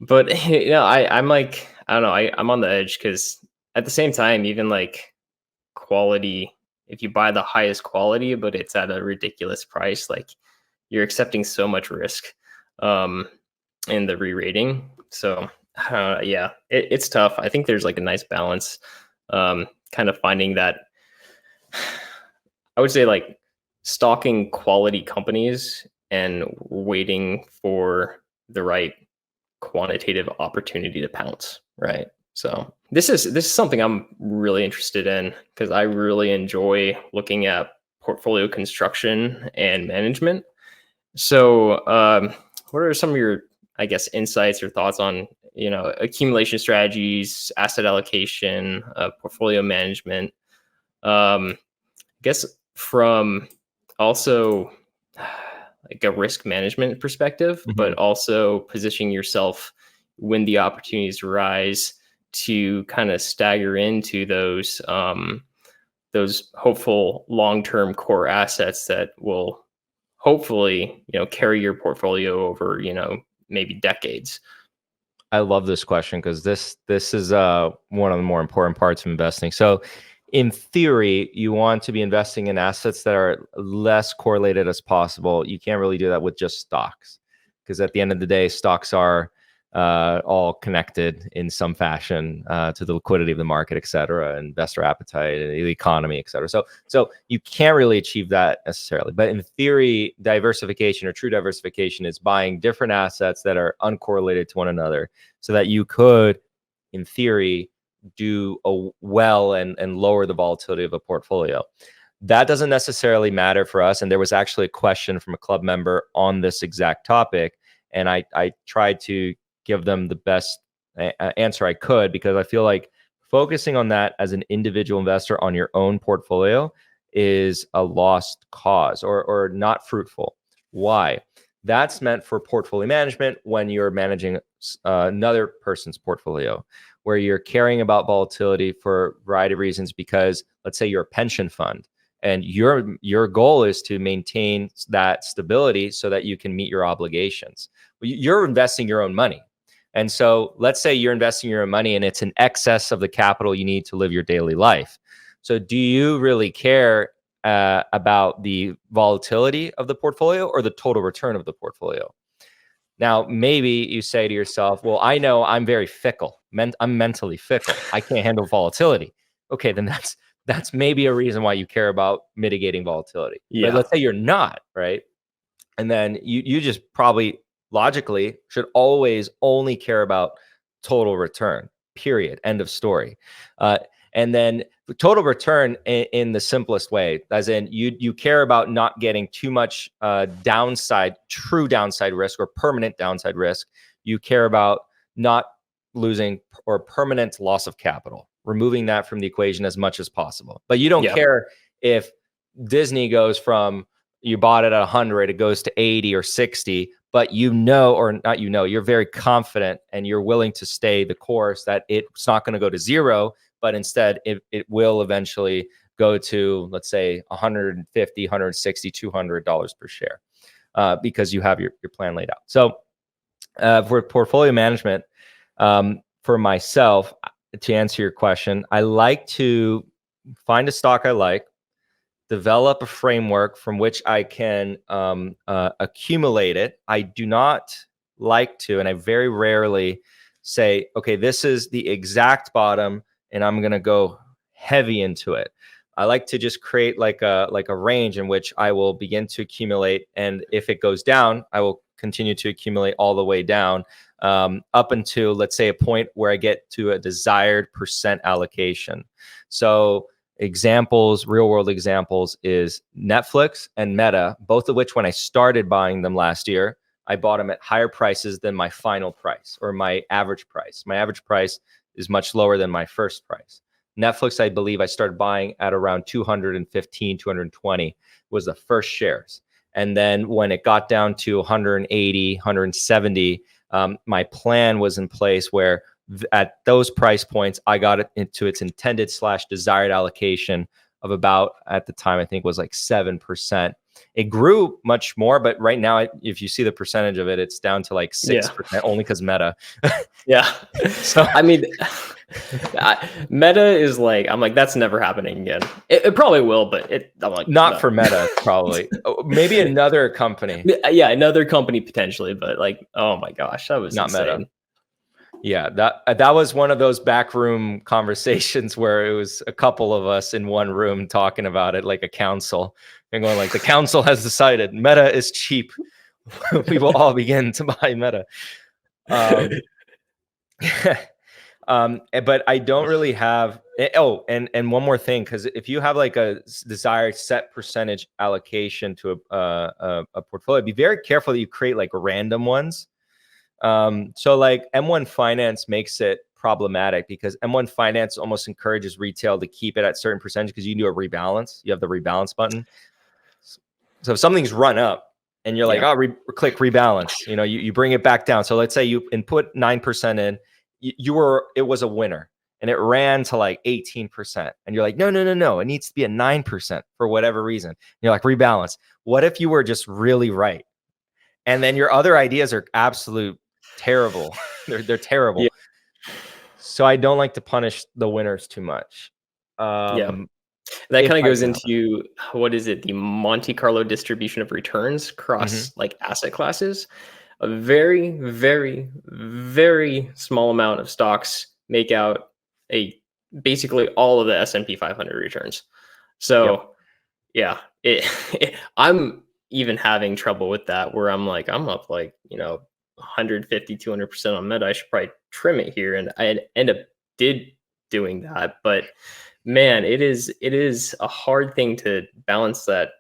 Speaker 1: But I'm like, I don't know. I'm on the edge because at the same time, even like quality, if you buy the highest quality but it's at a ridiculous price, like you're accepting so much risk in the re-rating. So it's tough. I think there's like a nice balance, kind of finding that. I would say like stalking quality companies and waiting for the right quantitative opportunity to pounce, right? So this is something I'm really interested in because I really enjoy looking at portfolio construction and management. So what are some of your, I guess, insights or thoughts on, accumulation strategies, asset allocation, portfolio management? I guess from also like a risk management perspective, but also positioning yourself when the opportunities arise to kind of stagger into those hopeful long-term core assets that will hopefully carry your portfolio over maybe decades.
Speaker 2: I love this question because this is one of the more important parts of investing. So in theory, you want to be investing in assets that are less correlated as possible. You can't really do that with just stocks because at the end of the day, stocks are all connected in some fashion to the liquidity of the market, et cetera, investor appetite, the economy, et cetera. So you can't really achieve that necessarily. But in theory, diversification or true diversification is buying different assets that are uncorrelated to one another so that you could, in theory, do well and lower the volatility of a portfolio. That doesn't necessarily matter for us. And there was actually a question from a club member on this exact topic. And I tried to give them the best answer I could because I feel like focusing on that as an individual investor on your own portfolio is a lost cause or not fruitful. Why? That's meant for portfolio management when you're managing another person's portfolio, where you're caring about volatility for a variety of reasons, because let's say you're a pension fund and your goal is to maintain that stability so that you can meet your obligations. You're investing your own money. And so let's say you're investing your own money and it's in excess of the capital you need to live your daily life. So do you really care about the volatility of the portfolio or the total return of the portfolio? Now, maybe you say to yourself, well, I know I'm very fickle. I'm mentally fickle. I can't handle volatility. Okay, then that's maybe a reason why you care about mitigating volatility.
Speaker 1: Yeah.
Speaker 2: But let's say you're not, right? And then you just probably logically should always only care about total return, period, end of story. And then total return in the simplest way, as in you care about not getting too much downside, true downside risk or permanent downside risk. You care about not losing or permanent loss of capital, removing that from the equation as much as possible. But you don't care if Disney goes from, you bought it at 100, it goes to 80 or 60, but you're very confident and you're willing to stay the course that it's not going to go to zero, but instead it will eventually go to, let's say, 150, 160, $200 per share, because you have your plan laid out. So for portfolio management, for myself, to answer your question, I like to find a stock I like, develop a framework from which I can accumulate it. I do not like to, and I very rarely say, okay, this is the exact bottom and I'm going to go heavy into it. I like to just create like a range in which I will begin to accumulate. And if it goes down, I will continue to accumulate all the way down, up until, let's say, a point where I get to a desired percent allocation. So examples, real world examples, is Netflix and Meta, both of which, when I started buying them last year, I bought them at higher prices than my final price or my average price. My average price is much lower than my first price. Netflix, I believe I started buying at around 215, 220 was the first shares. And then when it got down to 180, 170, my plan was in place where at those price points, I got it into its intended / desired allocation of about, at the time, I think was like 7%. It grew much more, but right now, if you see the percentage of it, it's down to like 6%, only because Meta.
Speaker 1: Yeah. So I mean, Meta is like, I'm like, that's never happening again. It probably will, but I'm like,
Speaker 2: not for Meta, probably. Maybe another company.
Speaker 1: Yeah, another company potentially, but like, oh my gosh, that was not insane. Meta.
Speaker 2: Yeah, that was one of those backroom conversations where it was a couple of us in one room talking about it like a council, and going like, the council has decided Meta is cheap. We will all begin to buy Meta. But I don't really have. Oh, and one more thing, because if you have like a desired set percentage allocation to a portfolio, be very careful that you create like random ones. So like M1 Finance makes it problematic, because M1 Finance almost encourages retail to keep it at certain percentage, because you can do a rebalance. You have the rebalance button. So if something's run up and you're like, click rebalance, you bring it back down. So let's say you input 9% in, it was a winner and it ran to like 18%. And you're like, no, it needs to be a 9% for whatever reason. And you're like, rebalance. What if you were just really right? And then your other ideas are absolute terrible. They're terrible. Yeah. So I don't like to punish the winners too much.
Speaker 1: That kind of goes into, what is it? The Monte Carlo distribution of returns across like asset classes. A very, very, very small amount of stocks make out basically all of the S&P 500 returns. So I'm even having trouble with that, where I'm like, I'm up like, 150, 200% on Meta. I should probably trim it here. And I end up doing that. But man, it is a hard thing to balance that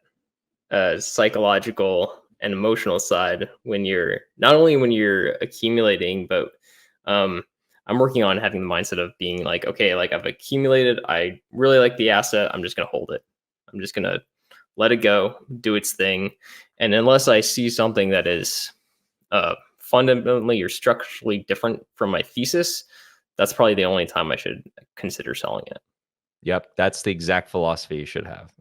Speaker 1: psychological and emotional side when you're accumulating, but I'm working on having the mindset of being like, okay, like I've accumulated, I really like the asset, I'm just going to hold it. I'm just going to let it go, do its thing. And unless I see something that is fundamentally or structurally different from my thesis, that's probably the only time I should consider selling it.
Speaker 2: Yep, that's the exact philosophy you should have.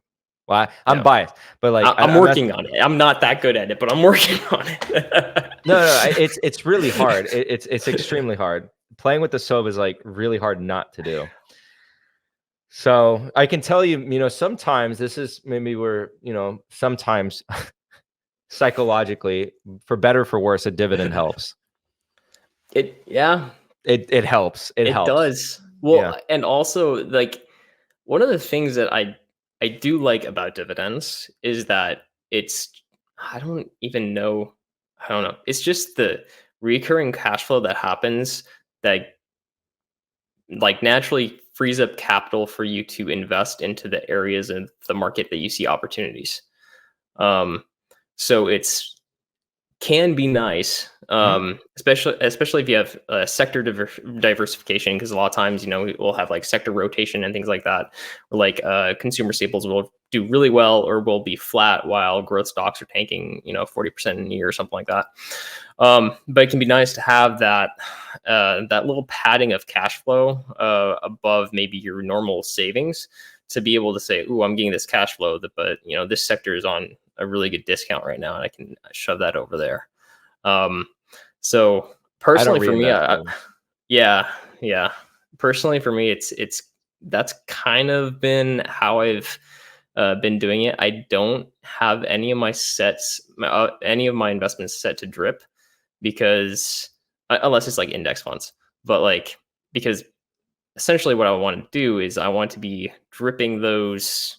Speaker 2: Well, I'm biased, but like
Speaker 1: I'm working on it. I'm not that good at it, but I'm working on it.
Speaker 2: No, it's really hard. It's extremely hard. Playing with the SOB is like really hard not to do. So I can tell you, sometimes this is maybe where, sometimes psychologically, for better or for worse, a dividend helps.
Speaker 1: It
Speaker 2: helps. It helps.
Speaker 1: Does. Well, and also like one of the things that I do like about dividends is that I don't know. It's just the recurring cash flow that happens that like naturally frees up capital for you to invest into the areas of the market that you see opportunities. So can be nice, especially if you have sector diversification, because a lot of times, we'll have like sector rotation and things like that, or like consumer staples will do really well or will be flat while growth stocks are tanking, 40% in a year or something like that. But it can be nice to have that little padding of cash flow above maybe your normal savings to be able to say, "Ooh, I'm getting this cash flow, but this sector is on a really good discount right now, and I can shove that over there." So personally for me, personally for me, that's kind of been how I've been doing it. I don't have any of my investments set to drip because unless it's like index funds, but like because essentially what I want to do is I want to be dripping those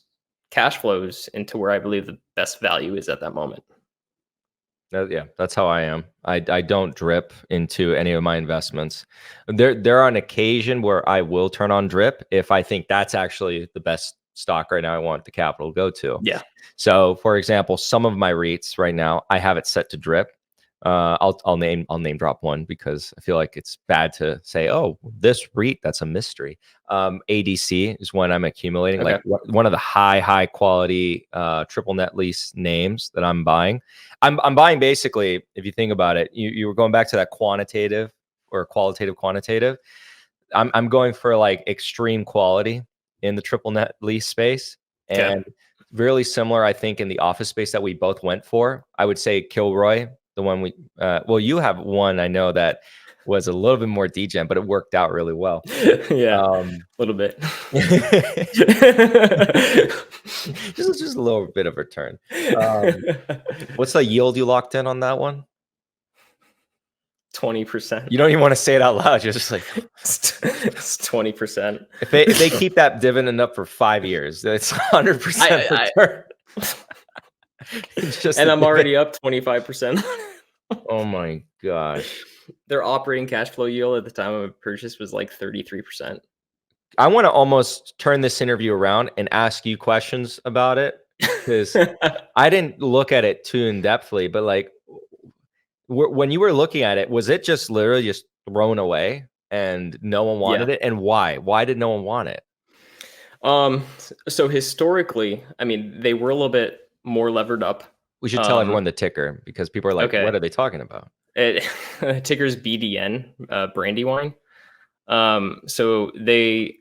Speaker 1: cash flows into where I believe the best value is at that moment.
Speaker 2: Yeah, that's how I am. I don't drip into any of my investments. There are an occasion where I will turn on drip if I think that's actually the best stock right now I want the capital to go to.
Speaker 1: Yeah.
Speaker 2: So for example, some of my REITs right now, I have it set to drip. I'll name drop one because I feel like it's bad to say, oh, this REIT, that's a mystery. ADC is one I'm accumulating,
Speaker 1: Okay.
Speaker 2: like one of the high quality triple net lease names that I'm buying. I'm buying basically, if you think about it, you were going back to that quantitative or qualitative. I'm going for like extreme quality in the triple net lease space, and really similar, I think, in the office space that we both went for. I would say Kilroy, the one we you have one I know that was a little bit more degen, but it worked out really well.
Speaker 1: A little bit.
Speaker 2: just a little bit of return. What's the yield you locked in on that one?
Speaker 1: 20%.
Speaker 2: You don't even want to say it out loud. You're just like,
Speaker 1: it's 20%.
Speaker 2: If they keep that dividend up for 5 years, that's 100% return.
Speaker 1: And I'm already up 25%.
Speaker 2: Oh my gosh.
Speaker 1: Their operating cash flow yield at the time of purchase was like 33%.
Speaker 2: I want to almost turn this interview around and ask you questions about it, because I didn't look at it too in-depthly, but like when you were looking at it, was it just literally just thrown away and no one wanted it? And why? Why did no one want it?
Speaker 1: So historically, I mean, they were a little bit more levered up.
Speaker 2: We should tell everyone the ticker because people are like, what are they talking about?
Speaker 1: Ticker's BDN, Brandywine. So they,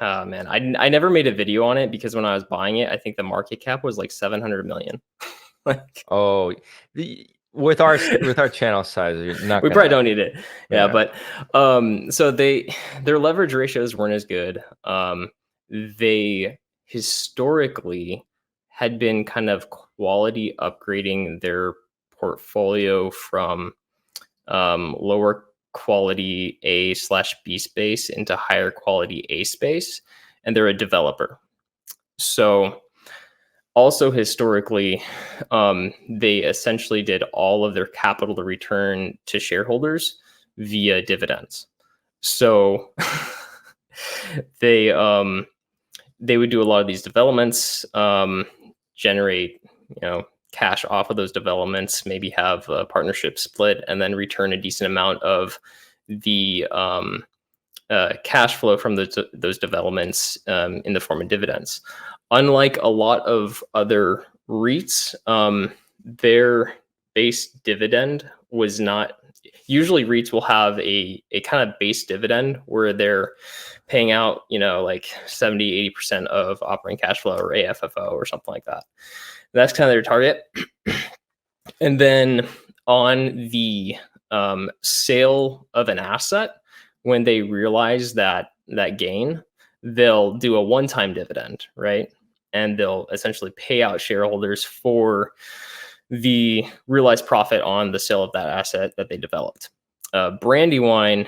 Speaker 1: man, I never made a video on it because when I was buying it, I think the market cap was like 700 million.
Speaker 2: Like, with our channel size, you're not.
Speaker 1: We probably don't need it. Yeah. But so their leverage ratios weren't as good. They historically had been kind of quality upgrading their portfolio from lower quality A/B space into higher quality A space, and they're a developer. So also historically, they essentially did all of their capital to return to shareholders via dividends. So they would do a lot of these developments, generate cash off of those developments, maybe have a partnership split, and then return a decent amount of the cash flow from those developments in the form of dividends. Unlike a lot of other REITs, their base dividend was not. Usually, REITs will have a kind of base dividend where they're paying out, like 70-80% of operating cash flow or AFFO or something like that. That's kind of their target. And then on the sale of an asset, when they realize that gain, they'll do a one-time dividend, right? And they'll essentially pay out shareholders for the realized profit on the sale of that asset that they developed. Brandywine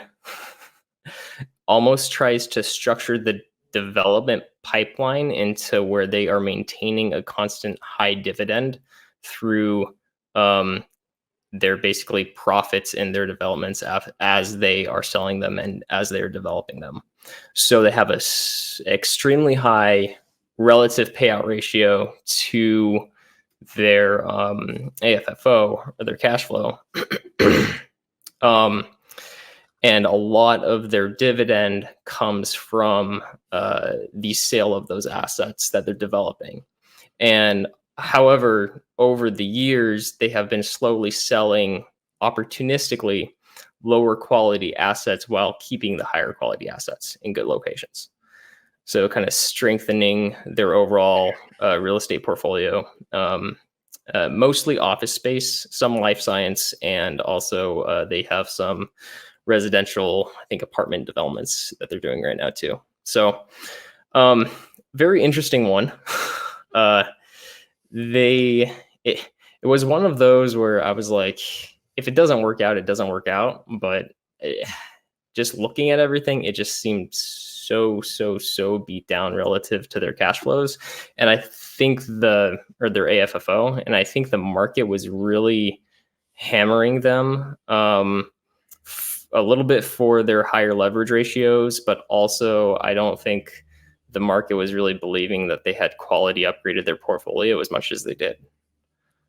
Speaker 1: almost tries to structure the development pipeline into where they are maintaining a constant high dividend through their basically profits in their developments as they are selling them and as they're developing them. So they have a extremely high relative payout ratio to their AFFO or their cash flow. And a lot of their dividend comes from the sale of those assets that they're developing. And however, over the years, they have been slowly selling opportunistically lower quality assets while keeping the higher quality assets in good locations. So kind of strengthening their overall real estate portfolio, mostly office space, some life science, and also they have some residential, I think, apartment developments that they're doing right now too. So very interesting one. It was one of those where I was like, if it doesn't work out, it doesn't work out. But just looking at everything, it just seemed so beat down relative to their cash flows. And I think their AFFO, and I think the market was really hammering them a little bit for their higher leverage ratios, but also I don't think the market was really believing that they had quality upgraded their portfolio as much as they did.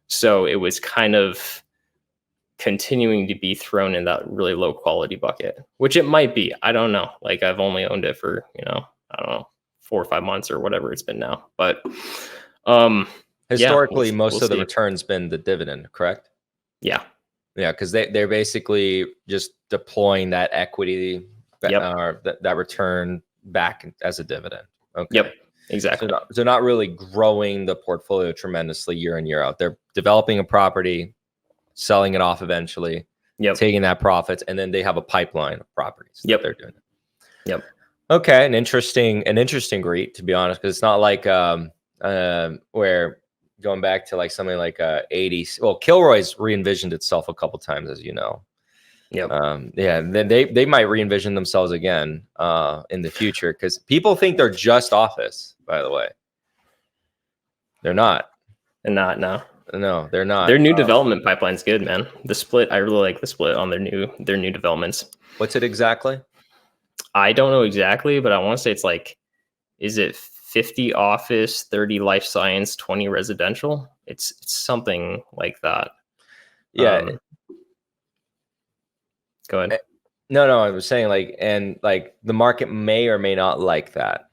Speaker 1: So it was kind of continuing to be thrown in that really low quality bucket, which it might be. I don't know. Like, I've only owned it for, I don't know, 4 or 5 months or whatever it's been now. But
Speaker 2: historically, most of the return's been the dividend, correct?
Speaker 1: Yeah.
Speaker 2: Yeah, because they're basically just deploying that equity, that return back as a dividend. Okay.
Speaker 1: Yep, exactly.
Speaker 2: So not really growing the portfolio tremendously year in, year out. They're developing a property, selling it off eventually, taking that profits, and then they have a pipeline of properties that they're doing.
Speaker 1: Yep.
Speaker 2: Okay, an interesting REIT, to be honest, because it's not like where going back to like something like 80s. Well, Kilroy's re-envisioned itself a couple times, as you know.
Speaker 1: Yep.
Speaker 2: Then they might re-envision themselves again in the future, because people think they're just office, by the way. They're not.
Speaker 1: They're not, no.
Speaker 2: No, they're not.
Speaker 1: Their new development pipeline's good, man. The split, I really like the split on their new developments.
Speaker 2: What's it exactly?
Speaker 1: I don't know exactly, but I want to say it's like, is it 50 office, 30 life science, 20 residential? It's something like that.
Speaker 2: Yeah.
Speaker 1: Go ahead.
Speaker 2: No, I was saying like the market may or may not like that.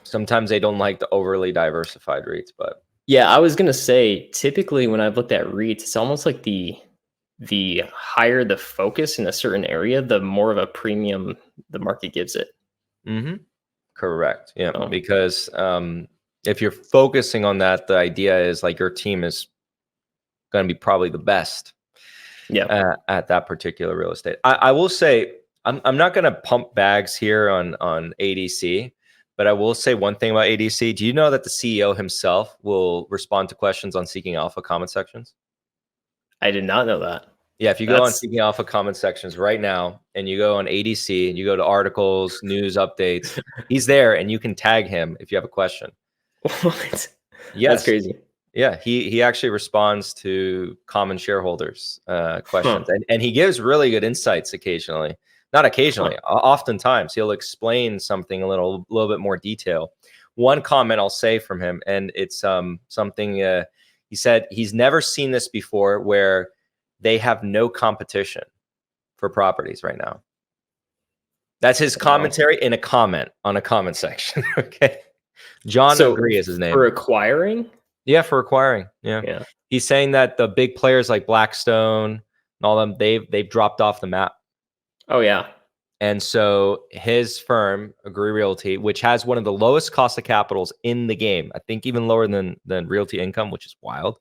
Speaker 2: Sometimes they don't like the overly diversified REITs, but
Speaker 1: yeah, I was gonna say, typically when I've looked at REITs, it's almost like the higher the focus in a certain area, the more of a premium the market gives it.
Speaker 2: Mm-hmm. Correct. Yeah, because if you're focusing on that, the idea is like your team is going to be probably the best.
Speaker 1: Yeah.
Speaker 2: At that particular real estate. I will say I'm not going to pump bags here on ADC, but I will say one thing about ADC. Do you know that the CEO himself will respond to questions on Seeking Alpha comment sections?
Speaker 1: I did not know that.
Speaker 2: Yeah, if you go on Seeking Alpha comment sections right now and you go on ADC and you go to articles, news updates, he's there and you can tag him if you have a question.
Speaker 1: What?
Speaker 2: Yes.
Speaker 1: That's crazy.
Speaker 2: Yeah, he actually responds to common shareholders' questions, and he gives really good insights occasionally. Not occasionally, oftentimes he'll explain something a little bit more detail. One comment I'll say from him, and it's something he said he's never seen this before, where they have no competition for properties right now. That's his commentary in a comment on a comment section. Okay. John Agree is his name.
Speaker 1: For acquiring?
Speaker 2: Yeah, for acquiring. Yeah. He's saying that the big players like Blackstone and all them, they've dropped off the map.
Speaker 1: Oh yeah.
Speaker 2: And so his firm, Agree Realty, which has one of the lowest cost of capitals in the game, I think even lower than Realty Income, which is wild.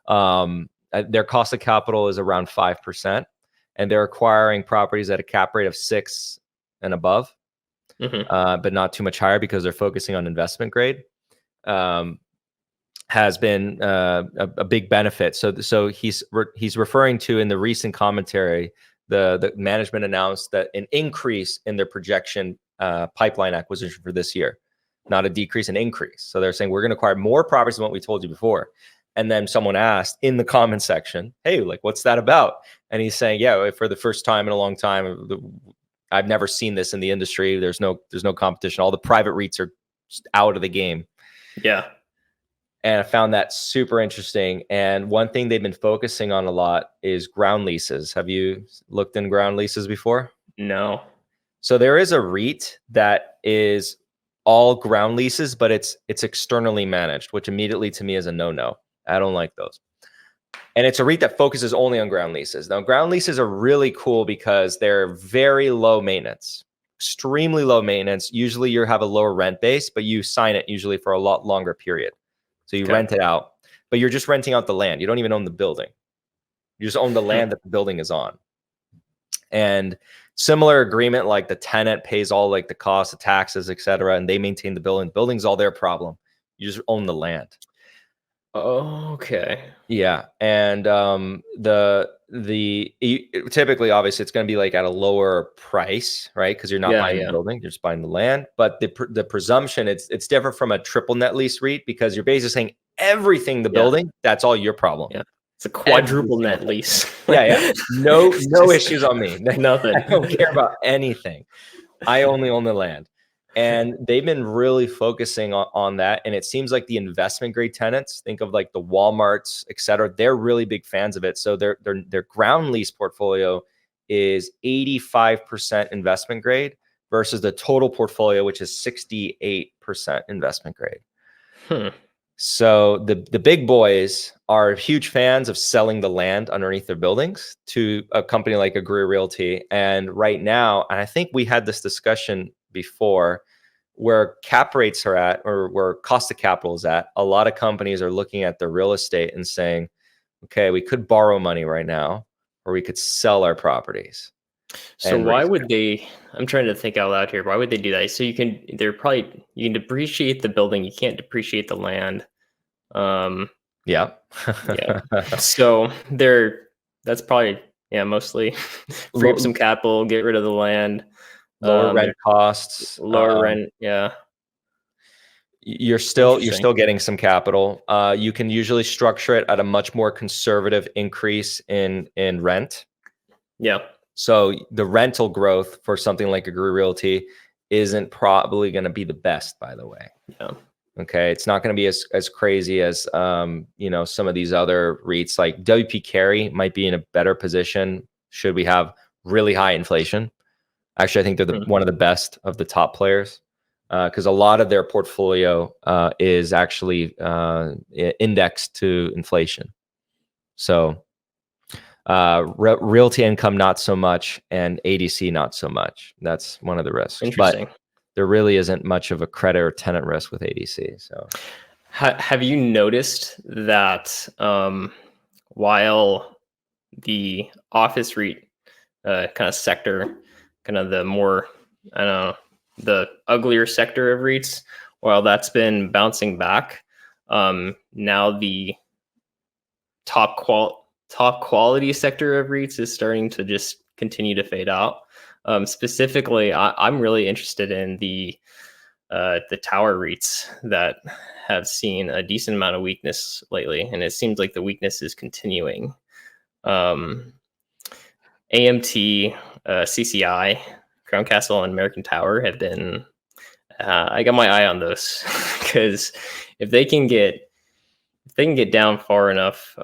Speaker 2: Their cost of capital is around 5%, and they're acquiring properties at a cap rate of 6 and above, but not too much higher because they're focusing on investment grade. Has been a big benefit. So he's referring to, in the recent commentary, the management announced that an increase in their projection pipeline acquisition for this year, not a decrease, an increase. So they're saying we're going to acquire more properties than what we told you before. And then someone asked in the comment section, hey, like, what's that about? And he's saying, yeah, for the first time in a long time, I've never seen this in the industry. There's no competition. All the private REITs are just out of the game.
Speaker 1: Yeah.
Speaker 2: And I found that super interesting. And one thing they've been focusing on a lot is ground leases. Have you looked in ground leases before?
Speaker 1: No.
Speaker 2: So there is a REIT that is all ground leases, but it's externally managed, which immediately to me is a no-no. I don't like those. And it's a REIT that focuses only on ground leases. Now, ground leases are really cool because they're very low maintenance, extremely low maintenance. Usually you have a lower rent base, but you sign it usually for a lot longer period. So you rent it out, but you're just renting out the land. You don't even own the building. You just own the land that the building is on. And similar agreement, like the tenant pays all like the costs, the taxes, etc., and they maintain the building. The building's all their problem. You just own the land.
Speaker 1: Okay.
Speaker 2: Yeah, and typically, obviously, it's going to be like at a lower price, right? Because you're not buying the building, you're just buying the land. But the presumption, it's different from a triple net lease REIT because you're basically saying everything the building, that's all your problem.
Speaker 1: Yeah, it's a quadruple net lease.
Speaker 2: Yeah. No issues on me.
Speaker 1: Nothing.
Speaker 2: I don't care about anything. I only own the land. And they've been really focusing on that. And it seems like the investment grade tenants, think of like the Walmarts, et cetera, they're really big fans of it. So their ground lease portfolio is 85% investment grade versus the total portfolio, which is 68% investment grade. So the big boys are huge fans of selling the land underneath their buildings to a company like Agree Realty. And right now, and I think we had this discussion before, where cap rates are at, or where cost of capital is at, a lot of companies are looking at their real estate and saying, okay, we could borrow money right now, or we could sell our properties.
Speaker 1: So why would they, I'm trying to think out loud here, why would they do that? So you can depreciate the building, you can't depreciate the land.
Speaker 2: Yeah.
Speaker 1: So that's probably, mostly free up some capital, get rid of the land.
Speaker 2: Lower rent costs.
Speaker 1: Lower rent, yeah.
Speaker 2: You're still getting some capital. You can usually structure it at a much more conservative increase in rent. Yeah. So the rental growth for something like Agree Realty isn't probably going to be the best, by the way.
Speaker 1: Yeah.
Speaker 2: Okay, it's not going to be as crazy as some of these other REITs. Like WP Carey might be in a better position should we have really high inflation. Actually, I think they're one of the best of the top players because a lot of their portfolio is actually indexed to inflation. So Realty Income, not so much, and ADC, not so much. That's one of the risks.
Speaker 1: Interesting.
Speaker 2: But there really isn't much of a credit or tenant risk with ADC. So
Speaker 1: have you noticed that while the office REIT kind of sector, kind of the more, I don't know, the uglier sector of REITs, while that's been bouncing back, now the top quality sector of REITs is starting to just continue to fade out. Specifically, I'm really interested in the tower REITs that have seen a decent amount of weakness lately, and it seems like the weakness is continuing. AMT, CCI, Crown Castle, and American Tower have been. I got my eye on those because if they can get down far enough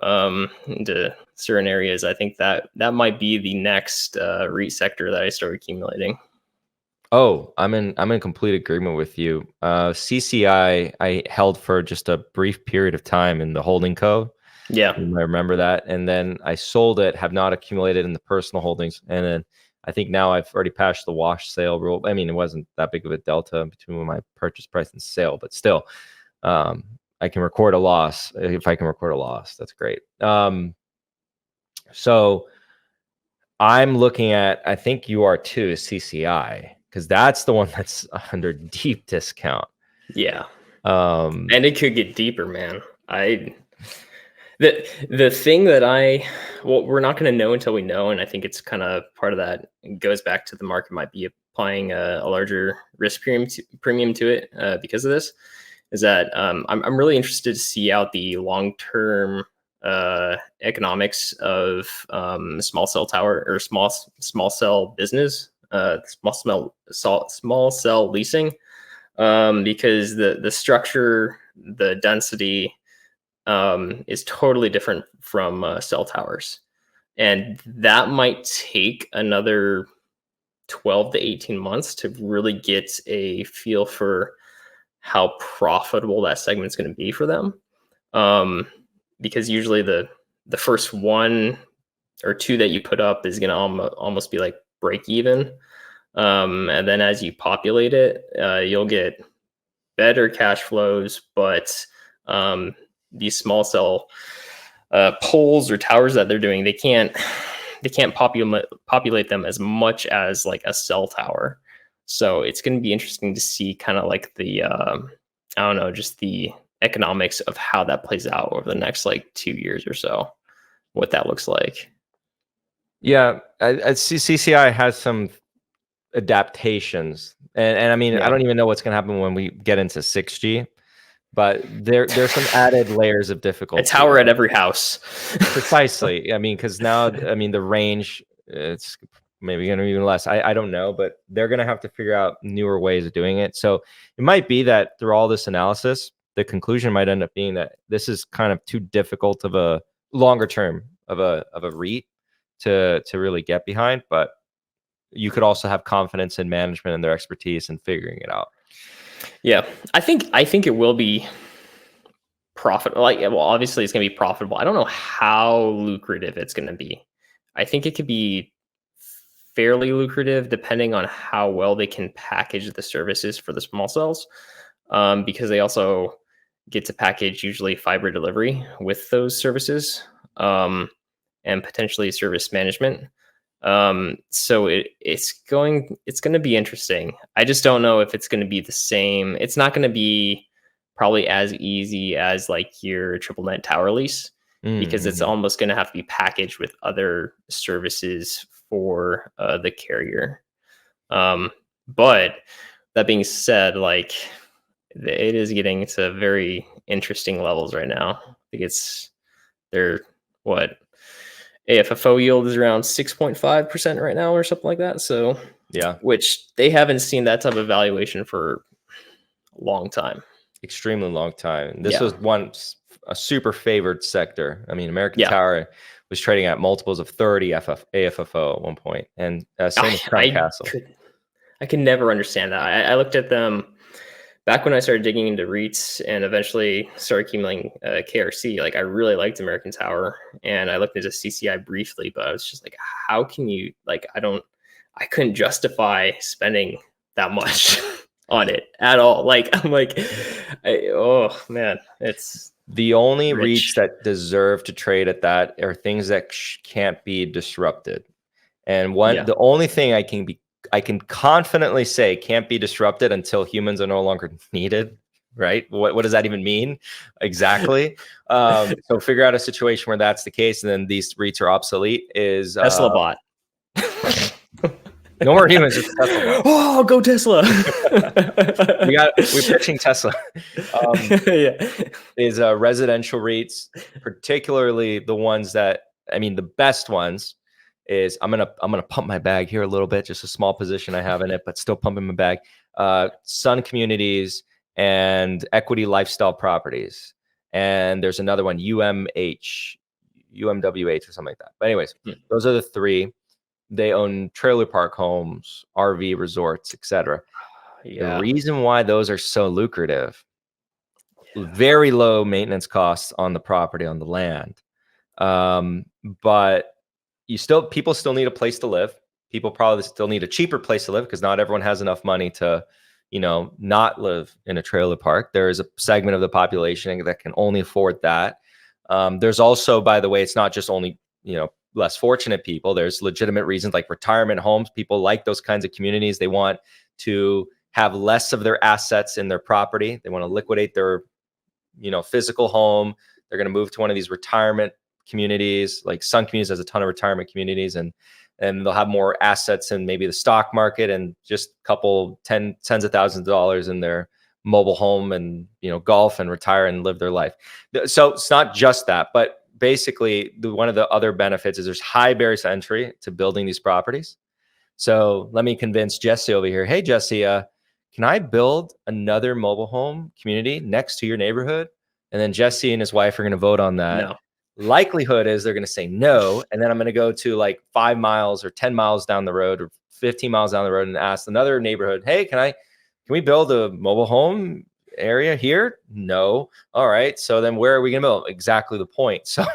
Speaker 1: into certain areas, I think that might be the next REIT sector that I start accumulating.
Speaker 2: Oh, I'm in complete agreement with you. CCI I held for just a brief period of time in the holding co.
Speaker 1: Yeah.
Speaker 2: You might remember that. And then I sold it, have not accumulated in the personal holdings. And then I think now I've already passed the wash sale rule. I mean, it wasn't that big of a delta between my purchase price and sale, but still, I can record a loss. If I can record a loss, that's great. So I'm looking at, I think you are too, CCI, because that's the one that's under deep discount.
Speaker 1: Yeah. And it could get deeper, man. The thing that we're not going to know until we know, and I think it's kind of part of that. It goes back to the market might be applying a larger risk premium to it because of this. Is that I'm really interested to see out the long term economics of small cell tower or small cell business, small cell leasing, because the structure, the density is totally different from cell towers, and that might take another 12 to 18 months to really get a feel for how profitable that segment is going to be for them. Because usually the first one or two that you put up is going to almost be like break even. And then as you populate it, you'll get better cash flows, but these small cell poles or towers that they're doing, they can't populate them as much as like a cell tower. So it's going to be interesting to see kind of like the I don't know, just the economics of how that plays out over the next like 2 years or so, what that looks like.
Speaker 2: Yeah, CCI has some adaptations, and I mean, I don't even know what's going to happen when we get into 6G, but there's some added layers of difficulty.
Speaker 1: A tower at every house.
Speaker 2: Precisely. I mean, because now, I mean, the range, it's maybe going to be even less. I don't know, but they're going to have to figure out newer ways of doing it. So it might be that through all this analysis, the conclusion might end up being that this is kind of too difficult of a longer term of a REIT to really get behind. But you could also have confidence in management and their expertise in figuring it out.
Speaker 1: Yeah, I think it will be profitable. Like, well, obviously it's going to be profitable. I don't know how lucrative it's going to be. I think it could be fairly lucrative depending on how well they can package the services for the small cells, because they also get to package usually fiber delivery with those services, and potentially service management. So it's going to be interesting. I just don't know if it's going to be the same. It's not going to be probably as easy as like your triple net tower lease, because it's almost going to have to be packaged with other services for the carrier. But that being said, like it is getting to very interesting levels right now. I think they're what AFFO yield is around 6.5% right now or something like that. So
Speaker 2: yeah,
Speaker 1: which they haven't seen that type of valuation for a long time.
Speaker 2: Extremely long time. This was once a super favored sector. I mean, American Tower was trading at multiples of 30 AFFO at one point, and same with Crown Castle.
Speaker 1: I can never understand that. I looked at them back when I started digging into REITs and eventually started accumulating KRC. Like, I really liked American Tower, and I looked into CCI briefly, but I was just like, how can you, like, I couldn't justify spending that much on it at all. Like, I'm like, oh man, it's
Speaker 2: the only REITs that deserve to trade at that are things that can't be disrupted. And the only thing I can confidently say can't be disrupted until humans are no longer needed. Right? What does that even mean exactly? So figure out a situation where that's the case, and then these REITs are obsolete. Is
Speaker 1: Tesla bot.
Speaker 2: No more humans, just Tesla bot.
Speaker 1: Oh, go Tesla!
Speaker 2: We're pitching Tesla. Is residential REITs, particularly the ones that, I mean, the best ones. Is I'm gonna pump my bag here a little bit, just a small position I have in it, but still pumping my bag. Sun Communities and Equity Lifestyle Properties, and there's another one, UMWH or something like that. But anyways, those are the three. they own trailer park homes, RV resorts, etc. The
Speaker 1: Yeah.
Speaker 2: reason why those are so lucrative, very low maintenance costs on the property, on the land. But people still need a place to live. People probably still need a cheaper place to live because not everyone has enough money to, not live in a trailer park. There is a segment of the population that can only afford that. There's also, by the way, it's not just only, less fortunate people. There's legitimate reasons like retirement homes. People like those kinds of communities. They want to have less of their assets in their property. They want to liquidate their, physical home. They're going to move to one of these retirement communities. Like Sun Communities has a ton of retirement communities, and they'll have more assets in maybe the stock market and just a couple tens of thousands of dollars in their mobile home, and golf and retire and live their life. So it's not just that, but basically one of the other benefits is there's high barriers to entry to building these properties. So let me convince Jesse over here. Hey, Jesse, can I build another mobile home community next to your neighborhood? And then Jesse and his wife are going to vote on that.
Speaker 1: No.
Speaker 2: Likelihood is they're going to say no. And then I'm going to go to like 5 miles or 10 miles down the road or 15 miles down the road and ask another neighborhood, hey, can we build a mobile home area here? No. All right. So then where are we going to build? Exactly the point. So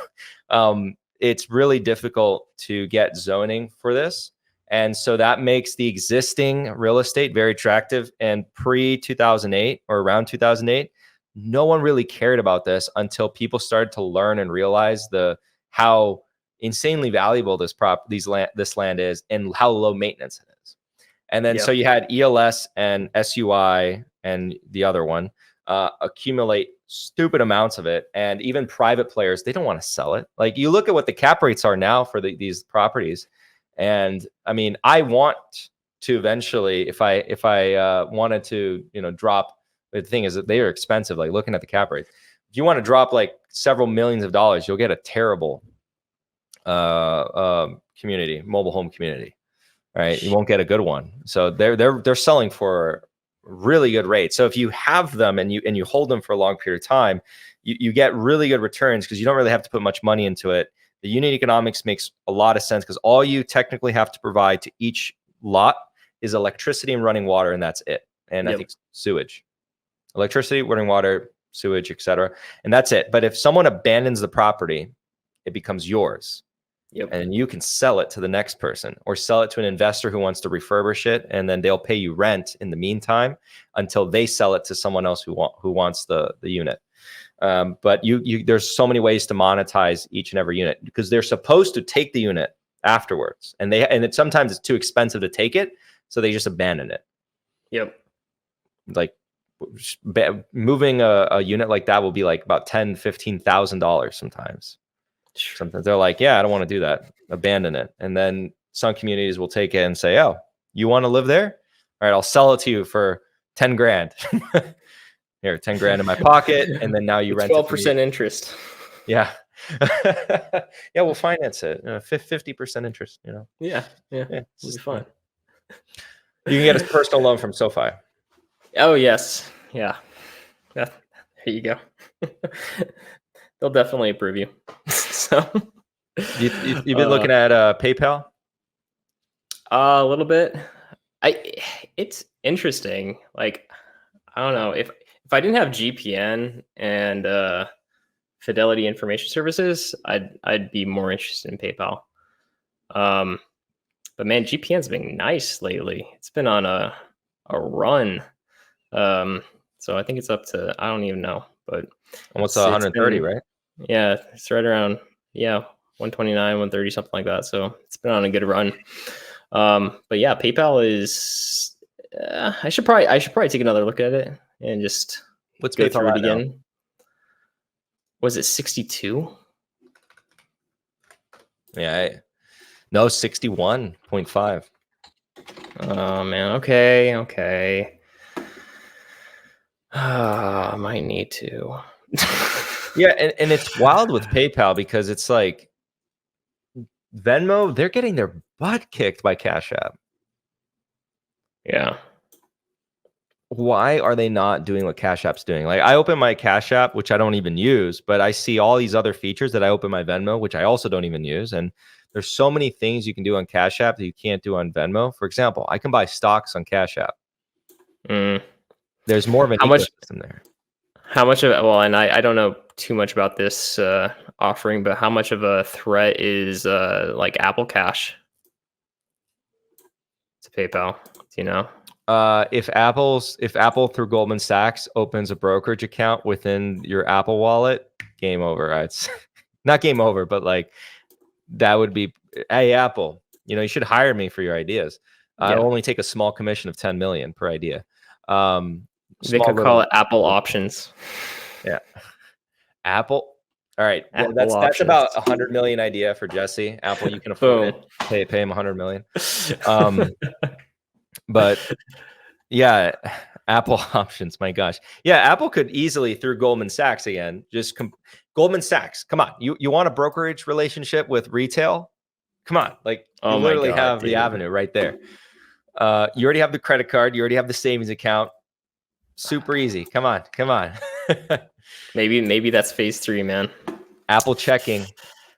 Speaker 2: it's really difficult to get zoning for this. And so that makes the existing real estate very attractive. And pre-2008 or around 2008, no one really cared about this until people started to learn and realize how insanely valuable this land is and how low maintenance it is. And then so you had ELS and SUI and the other one accumulate stupid amounts of it. And even private players, they don't want to sell it. Like you look at what the cap rates are now for these properties. And I mean, I want to eventually, if I wanted to, drop, the thing is that they are expensive. Like looking at the cap rate, if you want to drop like several millions of dollars, you'll get a terrible community, mobile home community, right? You won't get a good one. So they're selling for really good rates. So if you have them and you hold them for a long period of time, you get really good returns because you don't really have to put much money into it. The unit economics makes a lot of sense because all you technically have to provide to each lot is electricity and running water, and that's it. And I think sewage, electricity, running water, sewage, etc. And that's it. But if someone abandons the property, it becomes yours. And you can sell it to the next person or sell it to an investor who wants to refurbish it, and then they'll pay you rent in the meantime until they sell it to someone else who wants the unit. But there's so many ways to monetize each and every unit because they're supposed to take the unit afterwards, and sometimes it's too expensive to take it, so they just abandon it. Like moving a unit like that will be like about $10,000-$15,000 sometimes. Sometimes they're like, yeah, I don't want to do that. Abandon it. And then some communities will take it and say, oh, you want to live there? All right, I'll sell it to you for 10 grand. Here, 10 grand in my pocket. And then now you rent
Speaker 1: 12% interest.
Speaker 2: Yeah. Yeah, we'll finance it. 50% interest,
Speaker 1: Yeah. It's fun.
Speaker 2: You can get a personal loan from SoFi.
Speaker 1: Oh, yes. Yeah. There you go. They'll definitely approve you. So
Speaker 2: you've been looking at PayPal?
Speaker 1: A little bit. It's interesting. Like, I don't know if I didn't have GPN and Fidelity Information Services, I'd be more interested in PayPal. But man, GPN's been nice lately. It's been on a run. So I think it's up to, I don't even know, but
Speaker 2: almost 130, right?
Speaker 1: Yeah, it's right around 129, 130, something like that. So it's been on a good run. But yeah, PayPal is. I should probably take another look at it and just go through it again. Now? Was it 62?
Speaker 2: Yeah, no, 61.5.
Speaker 1: Oh man, okay. I might need to.
Speaker 2: Yeah, and it's wild with PayPal because it's like Venmo, they're getting their butt kicked by Cash App.
Speaker 1: Yeah.
Speaker 2: Why are they not doing what Cash App's doing? Like I open my Cash App, which I don't even use, but I see all these other features that I open my Venmo, which I also don't even use. And There's so many things you can do on Cash App that you can't do on Venmo. For example, I can buy stocks on Cash App. There's more of an ecosystem there.
Speaker 1: How much of it? Well, and I don't know too much about this offering, but how much of a threat is like Apple Cash to PayPal? Do you know?
Speaker 2: If Apple through Goldman Sachs opens a brokerage account within your Apple wallet, game over. It's not game over, but like that would be, hey, Apple, you should hire me for your ideas. I'll only take a small commission of 10 million per idea.
Speaker 1: They could call it Apple Options.
Speaker 2: Yeah. Apple. All right. Well, that's about 100 million idea for Jesse. Apple, you can afford it. Pay him 100 million. But yeah, Apple Options. My gosh. Yeah, Apple could easily through Goldman Sachs again. Goldman Sachs. Come on. You want a brokerage relationship with retail? Come on. Like you literally have the avenue right there. You already have the credit card. You already have the savings account. Super easy. Come on.
Speaker 1: Maybe that's phase 3, man.
Speaker 2: Apple checking.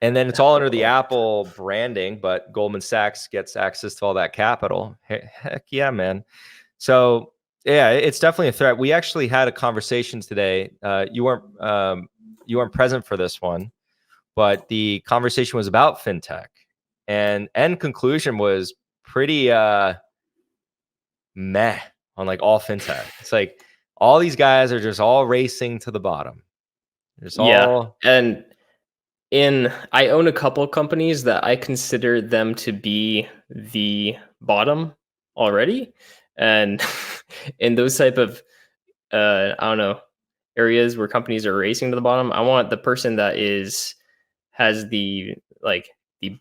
Speaker 2: And then it's all under the Apple branding, but Goldman Sachs gets access to all that capital. Heck yeah, man. So yeah, it's definitely a threat. We actually had a conversation today. You weren't present for this one, but the conversation was about fintech, and end conclusion was pretty meh on like all fintech. It's like all these guys are just all racing to the bottom.
Speaker 1: And I own a couple of companies that I consider them to be the bottom already. And in those type of, I don't know, areas where companies are racing to the bottom, I want the person that has the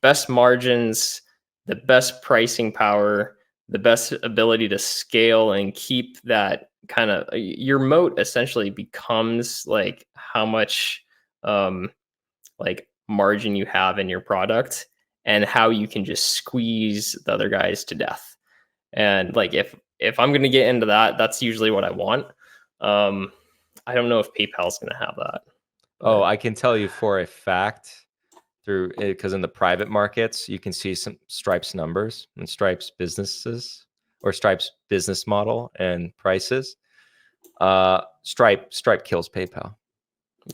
Speaker 1: best margins, the best pricing power, the best ability to scale and keep that kind of, your moat essentially becomes like how much margin you have in your product and how you can just squeeze the other guys to death. And like if I'm going to get into that, that's usually what I want. I don't know if PayPal's going to have that.
Speaker 2: Oh, I can tell you for a fact because in the private markets, you can see some Stripe's numbers and Stripe's businesses or Stripe's business model and prices. Stripe kills PayPal.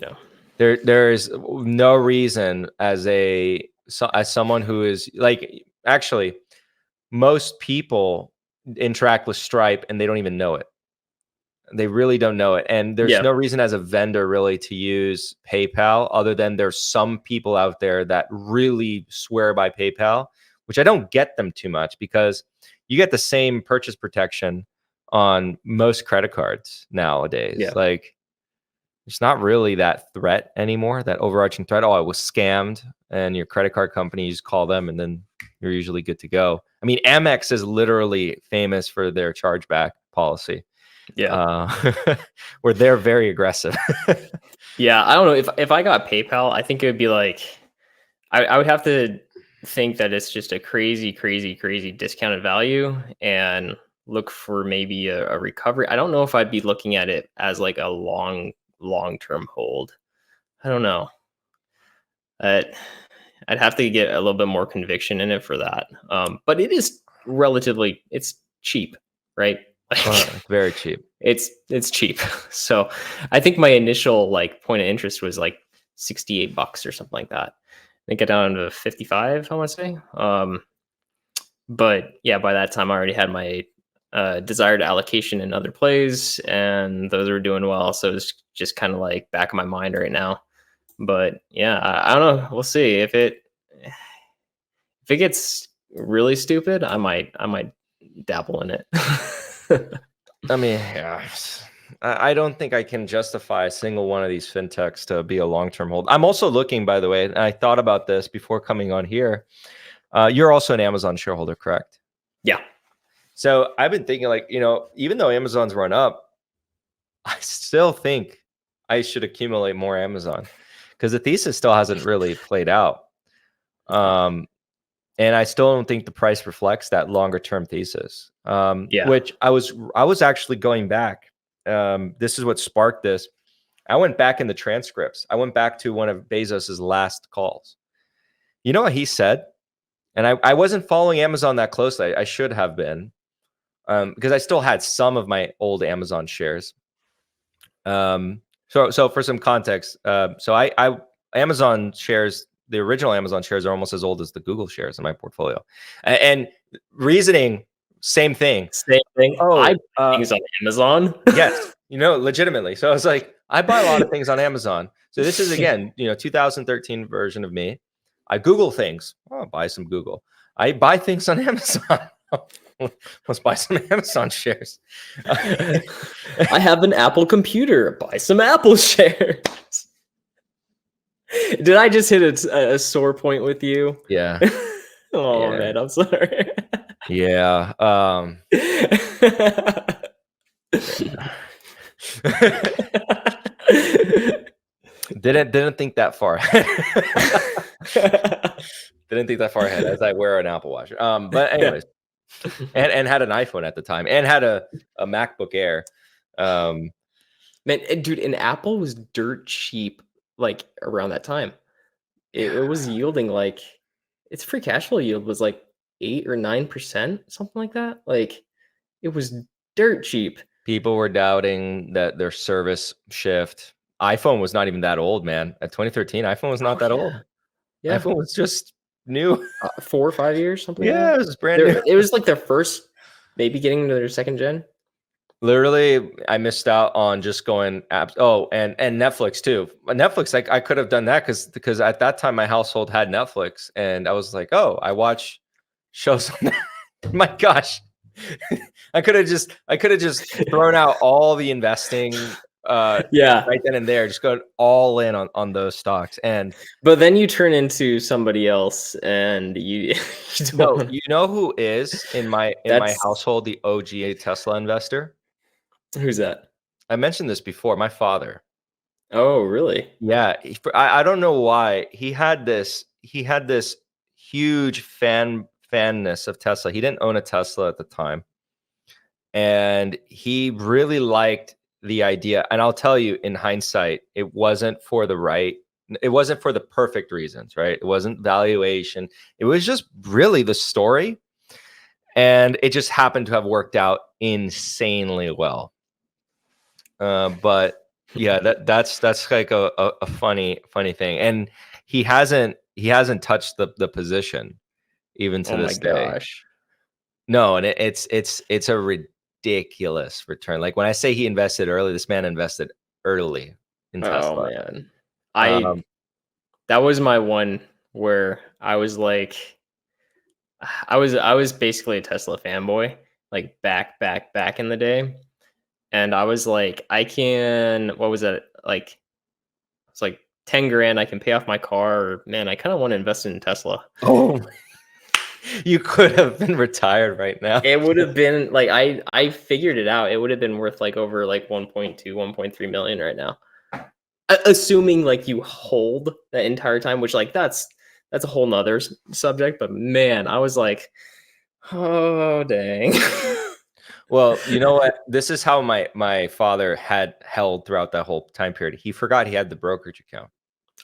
Speaker 1: Yeah.
Speaker 2: There is no reason as someone who is like, actually, most people interact with Stripe and they don't even know it. They really don't know it. And there's no reason as a vendor really to use PayPal other than there's some people out there that really swear by PayPal, which I don't get them too much because you get the same purchase protection on most credit cards nowadays.
Speaker 1: Yeah.
Speaker 2: Like it's not really that threat anymore, that overarching threat. Oh, I was scammed, and your credit card company, you just call them and then you're usually good to go. I mean, Amex is literally famous for their chargeback policy.
Speaker 1: Yeah.
Speaker 2: Where they're very aggressive.
Speaker 1: Yeah. I don't know if I got PayPal, I think it would be like, I would have to think that it's just a crazy discounted value and look for maybe a recovery. I don't know if I'd be looking at it as like a long-term hold. I don't know. I'd have to get a little bit more conviction in it for that. But it is it's cheap, right?
Speaker 2: Very cheap.
Speaker 1: It's cheap. So I think my initial point of interest was like $68 or something like that. I get down to 55, I want to say. But yeah, by that time I already had my desired allocation in other plays, and those are doing well. So it's just kind of like back of my mind right now. But yeah, I don't know. We'll see if it gets really stupid. I might dabble in it.
Speaker 2: I mean, yeah. I don't think I can justify a single one of these fintechs to be a long-term hold. I'm also looking, by the way, and I thought about this before coming on here. You're also an Amazon shareholder, correct?
Speaker 1: Yeah.
Speaker 2: So I've been thinking, even though Amazon's run up, I still think I should accumulate more Amazon because the thesis still hasn't really played out. And I still don't think the price reflects that longer term thesis. Which I was actually going back. This is what sparked this. I went back in the transcripts. I went back to one of Bezos's last calls. You know what he said? And I wasn't following Amazon that closely. I should have been, because I still had some of my old Amazon shares. So for some context, so I Amazon shares, the original Amazon shares are almost as old as the Google shares in my portfolio, and reasoning, same thing.
Speaker 1: Same thing. I buy things on Amazon.
Speaker 2: Yes, legitimately. So I was like, I buy a lot of things on Amazon. So this is, again, 2013 version of me. I Google things. Oh, I'll buy some Google. I buy things on Amazon. Let's buy some Amazon shares.
Speaker 1: I have an Apple computer. Buy some Apple shares. Did I just hit a sore point with you?
Speaker 2: Yeah.
Speaker 1: Oh, yeah. Man, I'm sorry.
Speaker 2: Yeah. Didn't think that far. Didn't think that far ahead as I wear an Apple Watch. But anyways, and had an iPhone at the time, and had a MacBook Air.
Speaker 1: Man, dude, and Apple was dirt cheap like around that time. It was yielding like, its free cash flow yield was like 8 or 9%, something like that. Like, it was dirt cheap.
Speaker 2: People were doubting that their service shift. iPhone was not even that old, man. At 2013, iPhone was not that old. Yeah, iPhone was just new.
Speaker 1: 4 or 5 years, something.
Speaker 2: Yeah,
Speaker 1: like
Speaker 2: it was brand new.
Speaker 1: It was like their first, maybe getting into their second gen.
Speaker 2: Literally, I missed out on just going apps. Oh, and Netflix too. Netflix, I could have done that because at that time my household had Netflix, and I was like, oh, I watch shows on that. My gosh, I could have just thrown out all the investing.
Speaker 1: Yeah,
Speaker 2: right then and there, just go all in on those stocks.
Speaker 1: But then you turn into somebody else, and you
Speaker 2: no, you know who is in my household the OG Tesla investor?
Speaker 1: Who's that?
Speaker 2: I mentioned this before. My father.
Speaker 1: Oh, really?
Speaker 2: Yeah, I don't know why he had this huge fanness of Tesla. He didn't own a Tesla at the time, and he really liked the idea. And I'll tell you, in hindsight, it wasn't for the perfect reasons, right? It wasn't valuation. It was just really the story, and it just happened to have worked out insanely well. But yeah, that's like a funny thing, and he hasn't touched the position even to this day.
Speaker 1: Gosh.
Speaker 2: No, and it's a ridiculous return. Like, when I say he invested early, this man invested early in Tesla.
Speaker 1: Oh man, that was my one where I was like, I was basically a Tesla fanboy, like back in the day. And I was like, what was that? Like, it's like 10 grand. I can pay off my car. Or, man, I kind of want to invest in Tesla.
Speaker 2: Oh, you could have been retired right now.
Speaker 1: It would have been like, I figured it out. It would have been worth like over like 1.2, 1.3 million right now. Assuming like you hold that entire time, which like that's a whole nother subject. But man, I was like, oh, dang.
Speaker 2: Well, you know what? This is how my father had held throughout that whole time period. He forgot he had the brokerage account.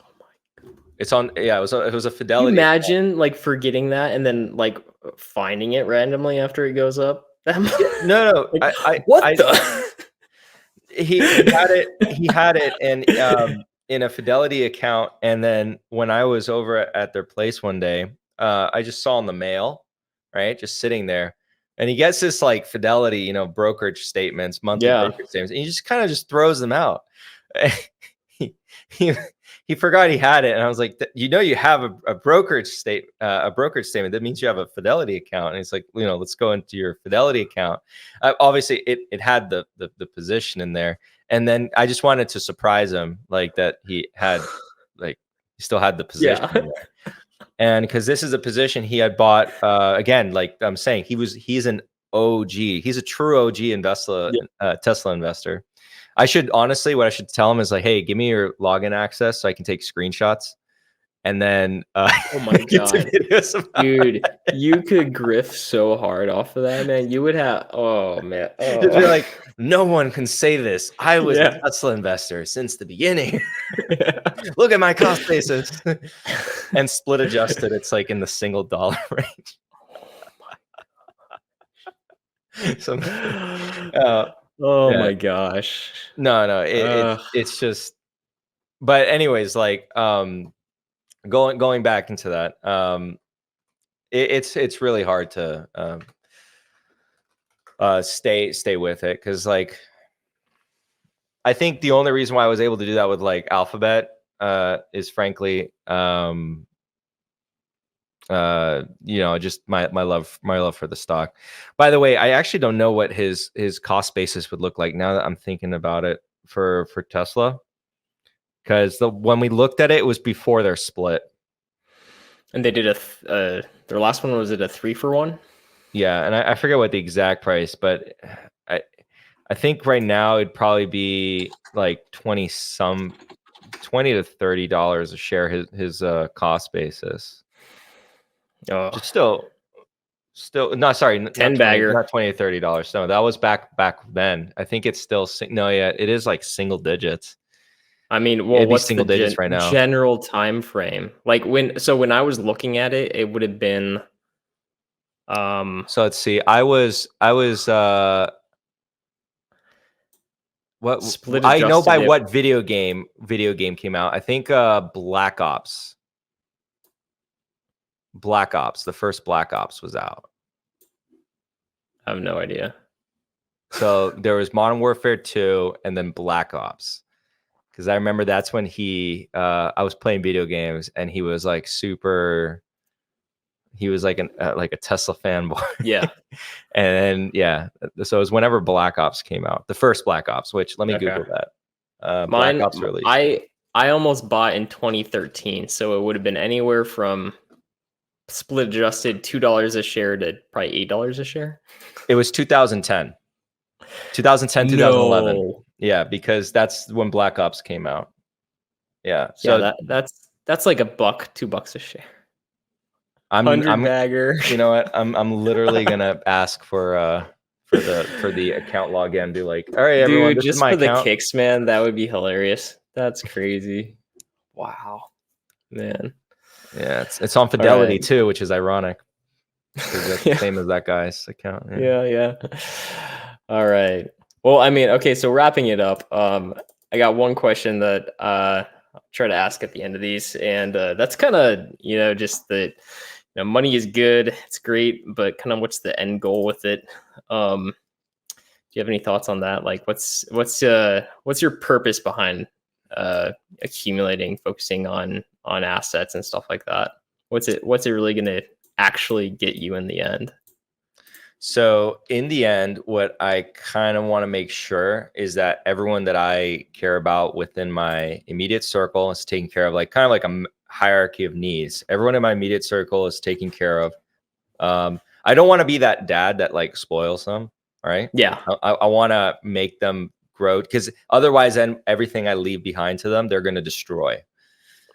Speaker 1: Oh my God.
Speaker 2: It's on. Yeah, it was a Fidelity.
Speaker 1: Imagine like forgetting that and then like finding it randomly after it goes up.
Speaker 2: No,
Speaker 1: like,
Speaker 2: he had it and in a Fidelity account, and then when I was over at their place one day, I just saw in the mail, right, just sitting there. And he gets this like Fidelity, brokerage statements, monthly brokerage statements, and he just kind of just throws them out. he forgot he had it, and I was like, you have a brokerage statement. That means you have a Fidelity account. And he's like, let's go into your Fidelity account. Obviously, it had the position in there, and then I just wanted to surprise him, like that he had, like, he still had the position in there. And because this is a position he had bought, again, like I'm saying, he's an OG. He's a true OG investor, Tesla investor. What I should tell him is like, hey, give me your login access so I can take screenshots. And then,
Speaker 1: oh my God, dude, you could grift so hard off of that, man. You would have, oh man,
Speaker 2: It'd be like, no one can say this. I was a Tesla investor since the beginning. Look at my cost basis. And split adjusted, it's like in the single dollar range.
Speaker 1: Oh
Speaker 2: yeah.
Speaker 1: my gosh.
Speaker 2: No, it's just. But anyways, like going back into that, it's really hard to stay with it, because like I think the only reason why I was able to do that with like Alphabet is frankly just my love for the stock. By the way, I actually don't know what his cost basis would look like now that I'm thinking about it for Tesla, because when we looked at it, it was before their split.
Speaker 1: And they did their last one, was it a 3-for-1?
Speaker 2: Yeah, and I forget what the exact price, but I think right now it'd probably be like $20 to $30 a share, his cost basis.
Speaker 1: Oh,
Speaker 2: Just still no, sorry, not
Speaker 1: 10
Speaker 2: 20,
Speaker 1: bagger.
Speaker 2: not $20 to $30. No, that was back then. I think it's still no, yeah, it is like single digits.
Speaker 1: I mean, well,
Speaker 2: It'd be
Speaker 1: what's
Speaker 2: single
Speaker 1: the
Speaker 2: digits right now.
Speaker 1: general time frame? Like when I was looking at it, it would have been
Speaker 2: so let's see. I was what
Speaker 1: split
Speaker 2: I know by
Speaker 1: adjusted
Speaker 2: what video game came out. I think Black Ops, the first Black Ops was out.
Speaker 1: I have no idea.
Speaker 2: So there was Modern Warfare 2 and then Black Ops. Because I remember that's when I was playing video games, and he was like he was like a Tesla fanboy.
Speaker 1: Yeah.
Speaker 2: And then, yeah, so it was whenever Black Ops came out, the first Black Ops, which let me
Speaker 1: Okay.
Speaker 2: Google that.
Speaker 1: Mine,
Speaker 2: Black Ops release.
Speaker 1: I almost bought in 2013, so it would have been anywhere from split adjusted $2 a share to probably $8 a share.
Speaker 2: It was 2010. 2011.
Speaker 1: No.
Speaker 2: Yeah, because that's when Black Ops came out. Yeah. So
Speaker 1: yeah, that's like $1, $2 a share.
Speaker 2: I'm
Speaker 1: 100 bagger.
Speaker 2: You know what? I'm literally gonna ask for the account login. Be like, all right, everyone,
Speaker 1: Dude,
Speaker 2: this is
Speaker 1: just
Speaker 2: my
Speaker 1: for
Speaker 2: account.
Speaker 1: the kicks, man, that would be hilarious. That's crazy. Wow, man.
Speaker 2: Yeah, it's on Fidelity too, which is ironic. That's the same as that guy's account.
Speaker 1: Yeah. All right. Well, I mean, okay, so wrapping it up, I got one question that I'll try to ask at the end of these, and that's kind of, just that money is good, it's great, but kind of what's the end goal with it? Do you have any thoughts on that? Like, what's your purpose behind accumulating, focusing on assets and stuff like that? What's it really going to actually get you in the end?
Speaker 2: So in the end, what I kind of want to make sure is that everyone that I care about within my immediate circle is taken care of, like kind of like a hierarchy of needs. Everyone in my immediate circle is taken care of. I don't want to be that dad that like spoils them. Right.
Speaker 1: Yeah.
Speaker 2: I want to make them grow, because otherwise then everything I leave behind to them, they're going to destroy.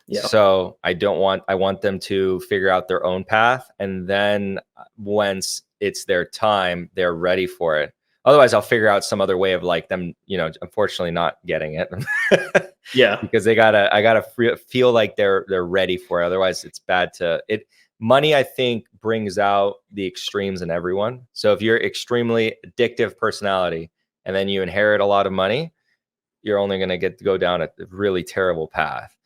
Speaker 2: Yeah. So I want them to figure out their own path. And then once it's their time, they're ready for it. Otherwise, I'll figure out some other way of like them, unfortunately not getting it.
Speaker 1: Yeah.
Speaker 2: Because I gotta feel like they're ready for it. Otherwise, it's bad money, I think, brings out the extremes in everyone. So if you're extremely addictive personality and then you inherit a lot of money, you're only going to go down a really terrible path.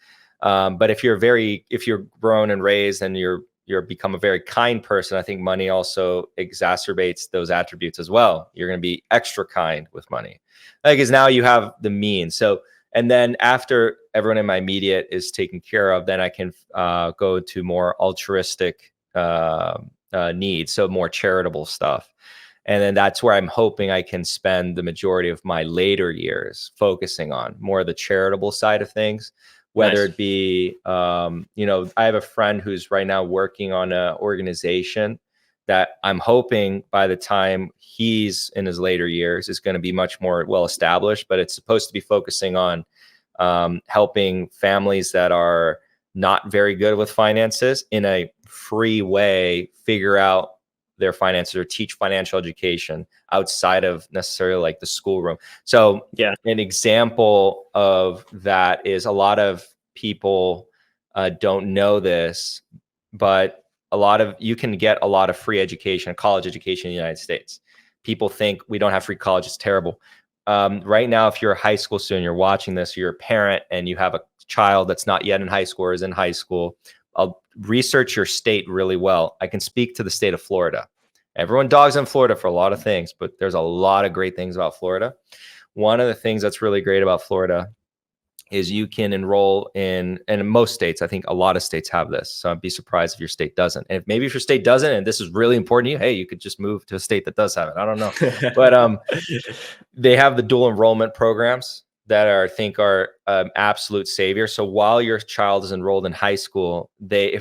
Speaker 2: But if you're grown and raised and you're become a very kind person, I think money also exacerbates those attributes as well. You're going to be extra kind with money, because now you have the means. So, and then after everyone in my immediate is taken care of, then I can go to more altruistic needs, so more charitable stuff. And then that's where I'm hoping I can spend the majority of my later years focusing on more of the charitable side of things. Whether it be, I have a friend who's right now working on an organization that I'm hoping by the time he's in his later years is going to be much more well established, but it's supposed to be focusing on helping families that are not very good with finances in a free way figure out their finances or teach financial education outside of necessarily like the schoolroom. So yeah, an example of that is a lot of people don't know this, but you can get a lot of free education, college education in the United States. People think we don't have free college, it's terrible. Right now, if you're a high school student, you're watching this, you're a parent and you have a child that's not yet in high school or is in high school, I'll research your state really well. I can speak to the state of Florida. Everyone dogs on Florida for a lot of things, but there's a lot of great things about Florida. One of the things that's really great about Florida is you can enroll and in most states, I think a lot of states have this. So I'd be surprised if your state doesn't. And if your state doesn't, and this is really important to you, hey, you could just move to a state that does have it. I don't know. But they have the dual enrollment programs that I think are absolute savior. So while your child is enrolled in high school, they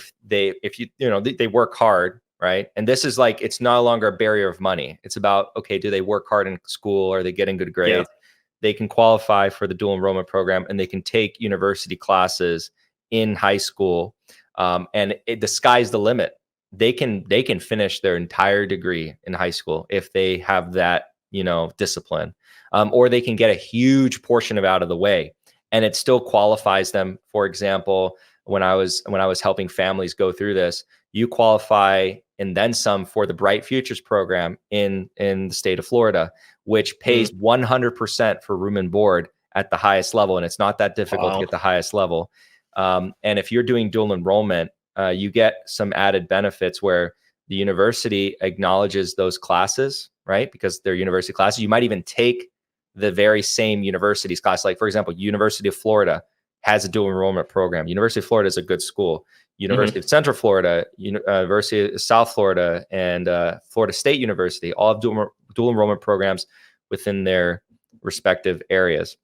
Speaker 2: work hard, right? And this is like, it's no longer a barrier of money. It's about, okay, do they work hard in school? Are they getting good grades? Yeah. They can qualify for the dual enrollment program and they can take university classes in high school. And the sky's the limit. They can finish their entire degree in high school if they have that, discipline. Or they can get a huge portion of it out of the way and it still qualifies them. For example, when I was helping families go through this, you qualify and then some for the Bright Futures program in the state of Florida, which pays 100% for room and board at the highest level. And it's not that difficult to get the highest level. And if you're doing dual enrollment, you get some added benefits where the university acknowledges those classes, right? Because they're university classes. You might even take the very same university's class. Like, for example, University of Florida has a dual enrollment program. University of Florida is a good school. University of Central Florida, University of South Florida, and Florida State University all have dual enrollment programs within their respective areas.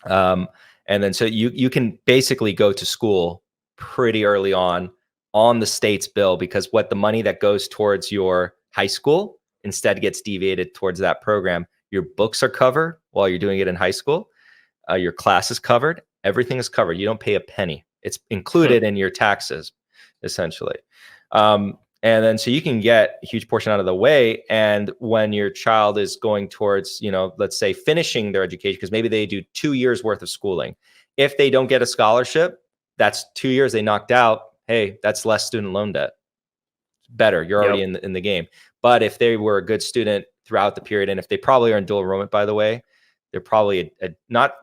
Speaker 2: And then so you can basically go to school pretty early on the state's bill, because what the money that goes towards your high school instead gets deviated towards that program. Your books are covered while you're doing it in high school. Your class is covered. Everything is covered. You don't pay a penny. It's included in your taxes, essentially. And then so you can get a huge portion out of the way. And when your child is going towards, let's say finishing their education, because maybe they do 2 years worth of schooling. If they don't get a scholarship, that's 2 years they knocked out. Hey, that's less student loan debt. Better. You're already in the game. But if they were a good student throughout the period, and if they probably are in dual enrollment, by the way, they're probably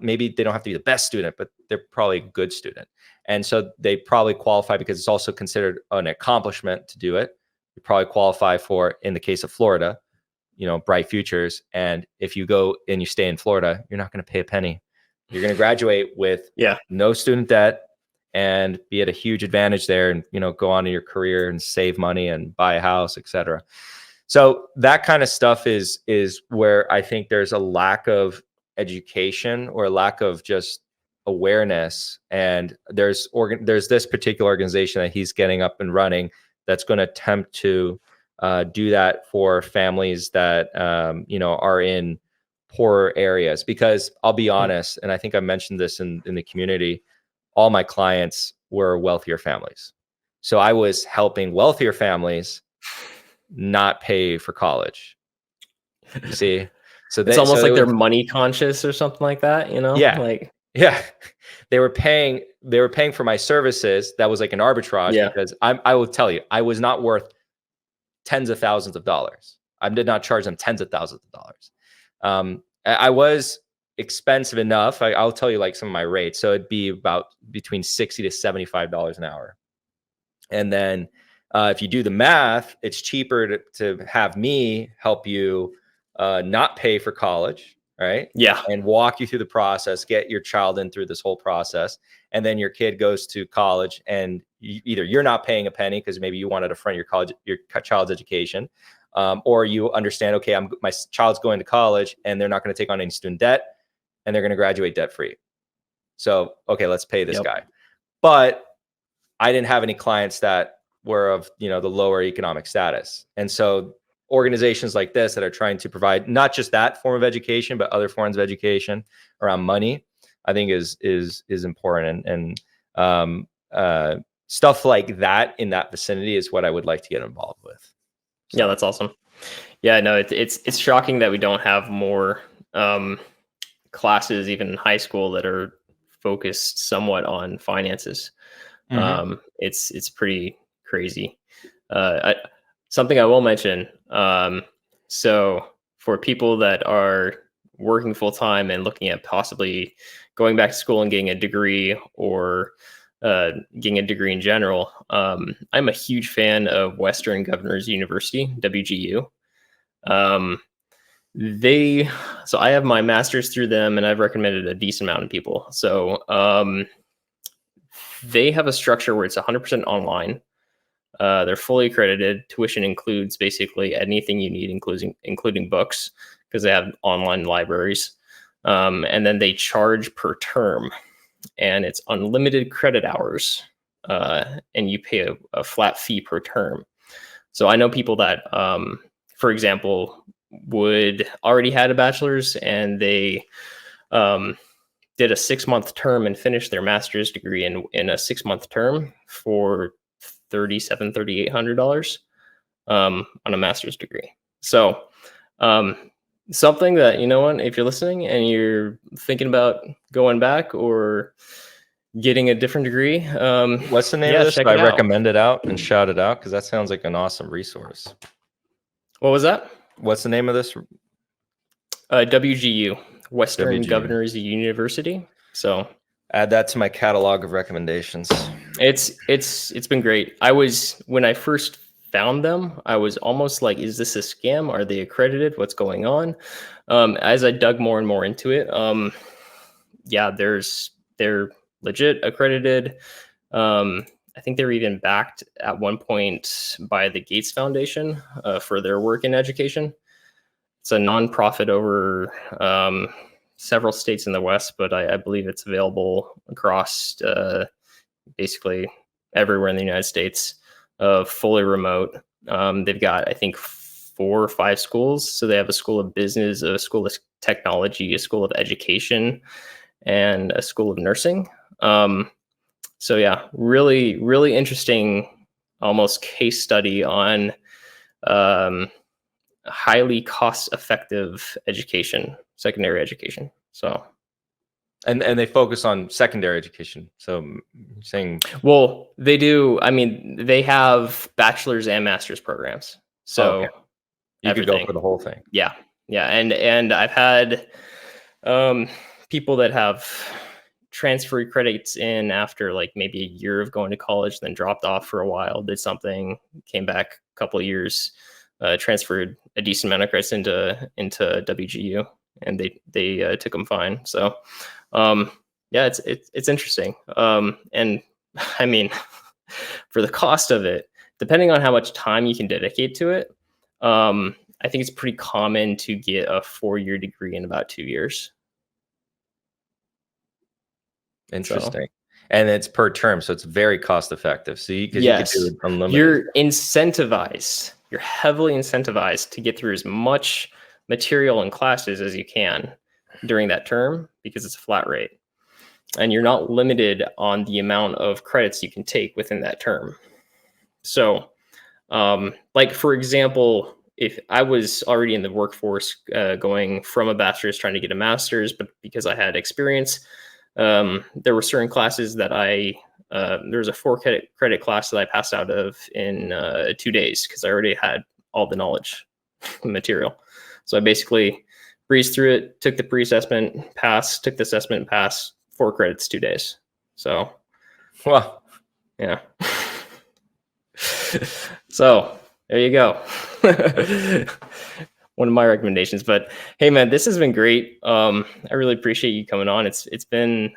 Speaker 2: maybe they don't have to be the best student, but they're probably a good student. And so they probably qualify because it's also considered an accomplishment to do it. You probably qualify for, in the case of Florida, Bright Futures. And if you go and you stay in Florida, you're not going to pay a penny. You're going to graduate with no student debt and be at a huge advantage there, and go on in your career and save money and buy a house, etc. So that kind of stuff is where I think there's a lack of education or a lack of just awareness. And there's this particular organization that he's getting up and running that's going to attempt to do that for families that are in poorer areas. Because I'll be honest, and I think I mentioned this in the community, all my clients were wealthier families. So I was helping wealthier families not pay for college. You see? So
Speaker 1: it's almost like they're money conscious or something like that,
Speaker 2: Yeah. They were paying for my services. That was like an arbitrage, because I will tell you, I was not worth tens of thousands of dollars. I did not charge them tens of thousands of dollars. I was expensive enough. I'll tell you like some of my rates. So it'd be about between $60 to $75 an hour. And then if you do the math, it's cheaper to have me help you not pay for college, right?
Speaker 1: Yeah.
Speaker 2: And walk you through the process, get your child in through this whole process. And then your kid goes to college and either you're not paying a penny because maybe you wanted to front your child's education, or you understand, okay, my child's going to college and they're not going to take on any student debt and they're going to graduate debt free. So, okay, let's pay this guy. But I didn't have any clients that were of, the lower economic status. And so organizations like this that are trying to provide not just that form of education, but other forms of education around money, I think is important. And stuff like that in that vicinity is what I would like to get involved with.
Speaker 1: So. Yeah, that's awesome. Yeah, no, it's shocking that we don't have more classes, even in high school, that are focused somewhat on finances. It's pretty crazy. Something I will mention. So for people that are working full time and looking at possibly going back to school and getting a degree, or getting a degree in general, I'm a huge fan of Western Governors University, WGU. So I have my master's through them, and I've recommended a decent amount of people. So they have a structure where it's 100% online. They're fully accredited. Tuition includes basically anything you need, including books, because they have online libraries. And then they charge per term, and it's unlimited credit hours, and you pay a flat fee per term. So I know people that, for example, would already had a bachelor's, and they did a 6-month term and finished their master's degree in a 6-month term for $3,800 on a master's degree. So something that, you know what, if you're listening and you're thinking about going back or getting a different degree,
Speaker 2: what's the name of this? I recommend it out and shout it out, because that sounds like an awesome resource.
Speaker 1: What was that?
Speaker 2: What's the name of this?
Speaker 1: WGU, Western Governors University. So
Speaker 2: add that to my catalog of recommendations.
Speaker 1: It's been great. When I first found them, I was almost like, is this a scam? Are they accredited? What's going on? As I dug more and more into it, yeah, they're legit accredited. I think they're even backed at one point by the Gates Foundation for their work in education. It's a nonprofit over several states in the West, but I believe it's available across basically everywhere in the United States, fully remote. They've got, I think, 4 or 5 schools. So they have a school of business, a school of technology, a school of education, and a school of nursing. So yeah, really, really interesting, almost case study on highly cost-effective education, secondary education. So,
Speaker 2: and they focus on secondary education. So you're saying,
Speaker 1: well, they do. I mean, they have bachelor's and master's programs. So
Speaker 2: you could go for the whole thing.
Speaker 1: Yeah, yeah, and I've had people that have transferred credits in after like maybe a year of going to college, then dropped off for a while, did something, came back a couple of years, transferred a decent amount of credits into WGU, and they took them fine. So yeah, it's interesting. And I mean, for the cost of it, depending on how much time you can dedicate to it, I think it's pretty common to get a 4-year degree in about 2 years.
Speaker 2: Interesting. And it's per term, so it's very cost effective. So you could do it unlimited.
Speaker 1: You're incentivized. You're heavily incentivized to get through as much material and classes as you can during that term, because it's a flat rate. And you're not limited on the amount of credits you can take within that term. So, like, for example, if I was already in the workforce, going from a bachelor's trying to get a master's, but because I had experience, there were certain classes that there was a 4 credit class that I passed out of in 2 days, because I already had all the knowledge material. So I basically breezed through it, took the pre-assessment, passed, took the assessment, passed, 4 credits, 2 days. So,
Speaker 2: well,
Speaker 1: yeah. So there you go. One of my recommendations. But hey, man, this has been great. I really appreciate you coming on. It's been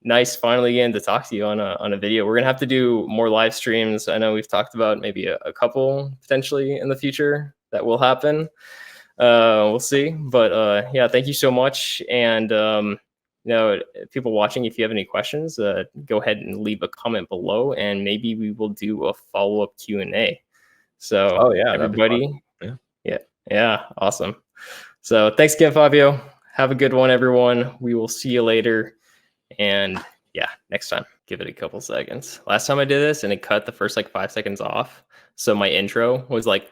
Speaker 1: nice finally again to talk to you on a video. We're gonna have to do more live streams. I know we've talked about maybe a couple potentially in the future that will happen. We'll see. But yeah, thank you so much. And you know, people watching, if you have any questions, go ahead and leave a comment below, and maybe we will do a follow-up Q&A. So everybody, yeah, awesome. So thanks again, Fabio. Have a good one, everyone. We will see you later. And yeah, next time, give it a couple seconds. Last time I did this and it cut the first like 5 seconds off. So my intro was like,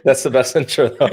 Speaker 2: that's the best intro though.